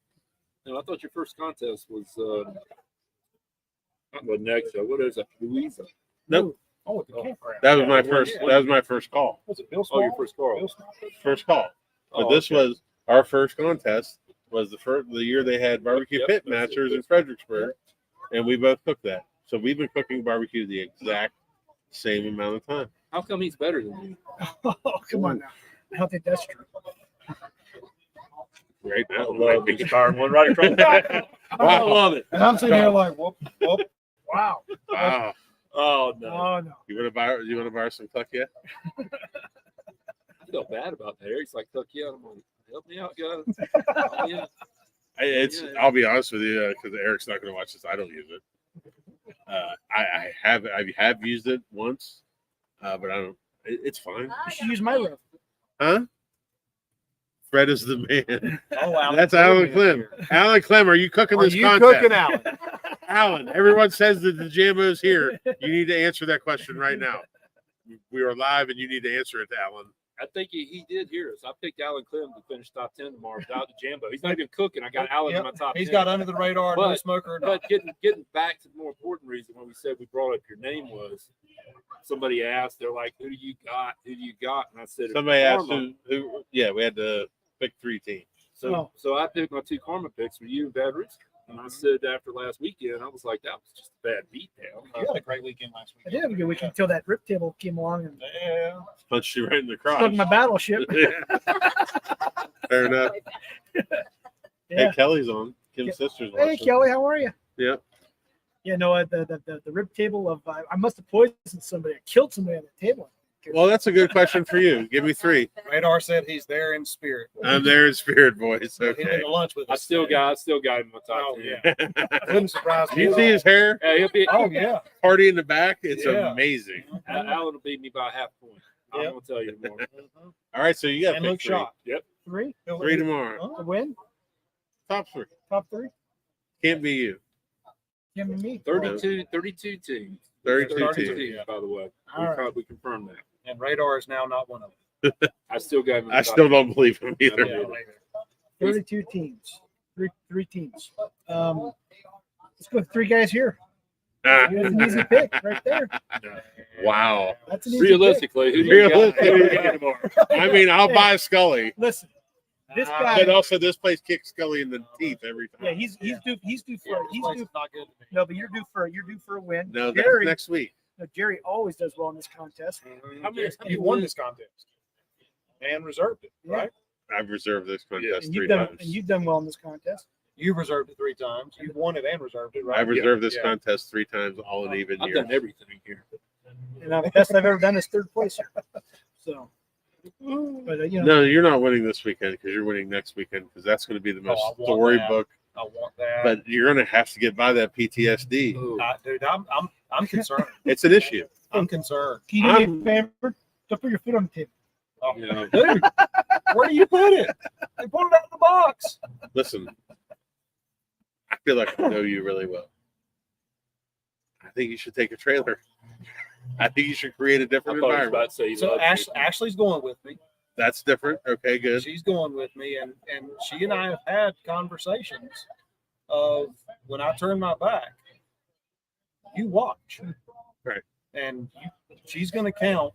No, I thought your first contest was not the next show. What is it? Louisa. Nope. Oh, at the campground. That was my first. That was my first call. Was it Bill Oh, Small? your first call. Bill Small? First call. But Oh, this okay. was our first contest. Was the year they had barbecue Yep, pit that's it. masters in Fredericksburg, and we both cooked that. So we've been cooking barbecue the exact same amount of time. How come he's better than you? Oh, come on now. I don't think that's true. right now. I love this darn one right across. I Wow. love it. And I'm sitting here like, whoop, whoop. Wow. Wow. Oh no, Oh, no. You want to buy some tuck yet? I feel bad about that. Eric's like, "Look, yeah, I'm like, help me out, guys." Help me out. I'll be honest with you, because Eric's not going to watch this. I don't use it. I have used it once, but I don't. It's fine. You should use my roof. Huh? Fred is the man. Oh, Alan. That's Alan Clem. Alan Clem, are you cooking Are this you content? cooking, Alan? Alan, everyone says that the Jambo's here. You need to answer that question right now. We are live, and you need to answer it, Alan. I think he did hear us. I picked Alan Clem to finish top 10 tomorrow without the Jambo. He's not even cooking. I got Alan in my top 10. He's got under the radar, no But- smoker. No. But getting back to the more important reason when we said we brought up your name was somebody asked, they're like, who do you got? Who do you got? And I said, Somebody asked Karma. who. Yeah, we had to pick 3 teams. So I picked my 2 karma picks for you and Bad Rooster. And I said after last weekend, I was like, that was just a bad beatdown. You had a great weekend last week. I did have a good weekend until that rip table came along and Yeah. Punched you right in the crotch. stuck my battleship. Fair enough. Yeah. Hey, Kelly's on. Kim's sister's Hey, watching. Kelly, how are you? Yep. Yeah, no, the rib table of I must have poisoned somebody. I killed somebody on the table. Well, that's a good question for you. Give me 3. Radar said he's there in spirit. I'm there in spirit, boys. He's been Okay. to lunch with I us. still got him in my top Oh, 10. yeah. Wouldn't surprise me. You see his hair? Yeah, he'll be. Oh, yeah. Party in the back. It's Yeah. amazing. Alan will beat me by half point. I'm Yep. gonna tell you tomorrow. All right, so you got And to Luke pick 3. Shaw. Yep. 3 3 tomorrow. to win. Top 3. Top 3. Can't be you. Give me. 32 teams. 32 teams, by the way. All right. We confirmed that. And Radar is now not one of them. I still got him. in the I top still 10. don't believe him either. Yeah. 32 teams. Three teams. Let's go with 3 guys here. Ah, That's an easy pick right there. wow. That's an easy pick. Realistically, who do you got? Who do you got Realistically. tomorrow? I mean, I'll buy Scully. Listen, this guy. But also, this place kicks Scully in the teeth every time. Yeah, he's due. He's due for. He's due. Not good to me. No, but you're due for a win. No, that's Jerry. next week. No, Jerry always does well in this contest. How many? You won this contest and reserved it, right? I've reserved this contest And 3 you've times. done well in this contest. You reserved it 3 times. You won it and reserved it, right? I've reserved this Yeah. contest 3 times, all in even I've years. done everything here. And the best I've ever done is 3rd place here. So, but you know, No, you're not winning this weekend because you're winning next weekend because that's going to be the most I want storybook. I want that. But you're going to have to get by that PTSD. Dude, I'm concerned. It's an issue. I'm concerned. can you do me a favor? Don't put your foot on the table. Oh, Yeah. dude, where do you put it? They put it out of the box. Listen, I feel like I know you really well. I think you should take a trailer. I think you should create a I different thought he was environment. about to say he So loves me. Ashley's going with me. That's different. Okay, good. She's going with me, and she and I have had conversations of when I turn my back, you watch. Right. And she's going to count.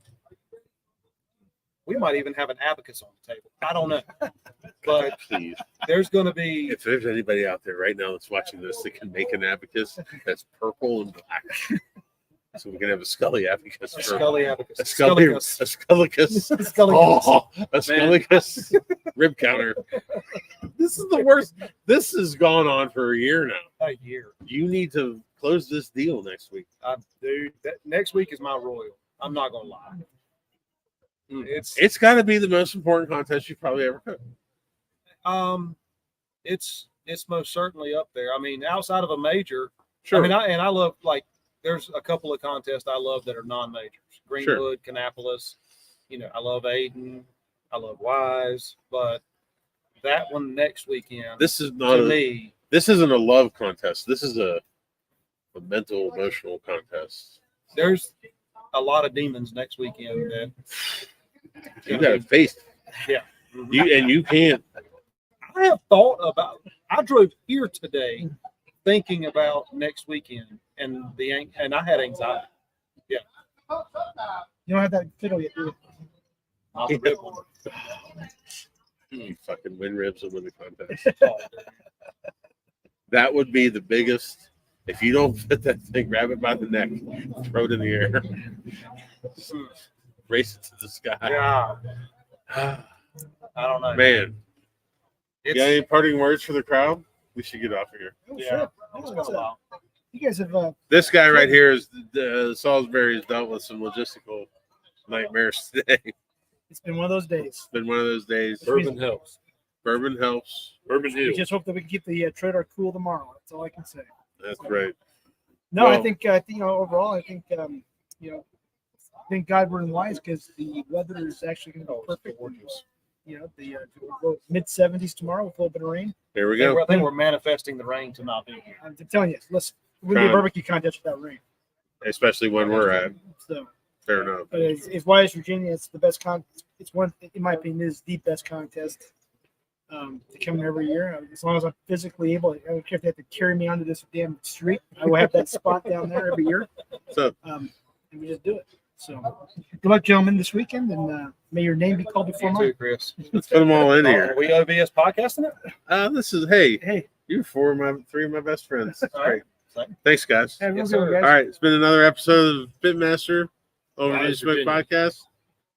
We might even have an abacus on the table. I don't know. But Please. there's going to be If there's anybody out there right now that's watching this that can make an abacus that's purple and black, so we can have a Scully abacus. a Scully abacus. A Scully, a Scullicus. Scullicus. Oh, a Scullicus rib counter. This is the worst. This has gone on for a year now. A year. You need to close this deal next week. Dude, next week is my royal. I'm not going to lie. It's got to be the most important contest you've probably ever cooked. It's most certainly up there. I mean, outside of a major, Sure. I mean, I love, like, there's a couple of contests I love that are non-majors. Greenwood, Kannapolis, I love Aiden, I love Wise, but that one next weekend, This is not to a, me, this isn't a love contest. This is a mental, emotional contest. there's a lot of demons next weekend that You got to face it. Yeah. You can't. I have thought about. I drove here today thinking about next weekend and I had anxiety. Yeah. You don't have that fiddle yet, do you? I'll be good one. You fucking win ribs and win the contest. That would be the biggest. If you don't fit that thing, grab it by the neck, throw it in the air, race it to the sky. Yeah. I don't know. Man, You got any parting words for the crowd? We should get off of here. Oh, Yeah. sure. It's Oh, been a while. you guys have This guy right here is Salisbury has dealt with some logistical nightmares today. it's been one of those days. It's been one of those days. Bourbon helps. Bourbon helps. Bourbon We Hill. just hope that we can keep the trailer cool tomorrow. That's all I can say. That's right. No, I Well- think overall, I think thank God we're in wise because the weather is actually going to be perfect. The mid 70s tomorrow with a little bit of rain. There we I think go. we're manifesting the rain to not be here. I'm telling you, let's win the Trying. barbecue contest without rain. Especially when we're at. So, Fair enough. but as wise Virginia, it's the best it's one, in my opinion, is the best contest to come in every year. As long as I'm physically able, I don't care if they have to carry me onto this damn street. I will have that spot down there every year. So And we just do it. So, good luck, gentlemen, this weekend, and may your name be called before You mine. too, Chris. let's put them all in Are here. we OBS podcasting it? This is hey, Hey, you're three of my best friends. That's All right. great. Thanks, guys. have a Yes, good one, sir. guys. All right, it's been another episode of Pitmaster over Wise the Smoke Virginia. Podcast.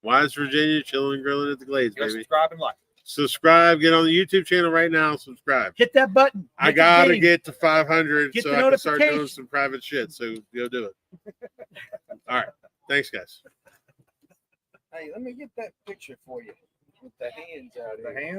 Wise Virginia, chilling and grilling at the Glades, Go baby. subscribe and like. Subscribe. Get on the YouTube channel right now. Subscribe. Hit that button. I Hit the gotta ding. get to 500 Get so the I can start doing notification. some private shit. So go do it. All right. Thanks, guys. Hey, let me get that picture for you with the hands out. The hands.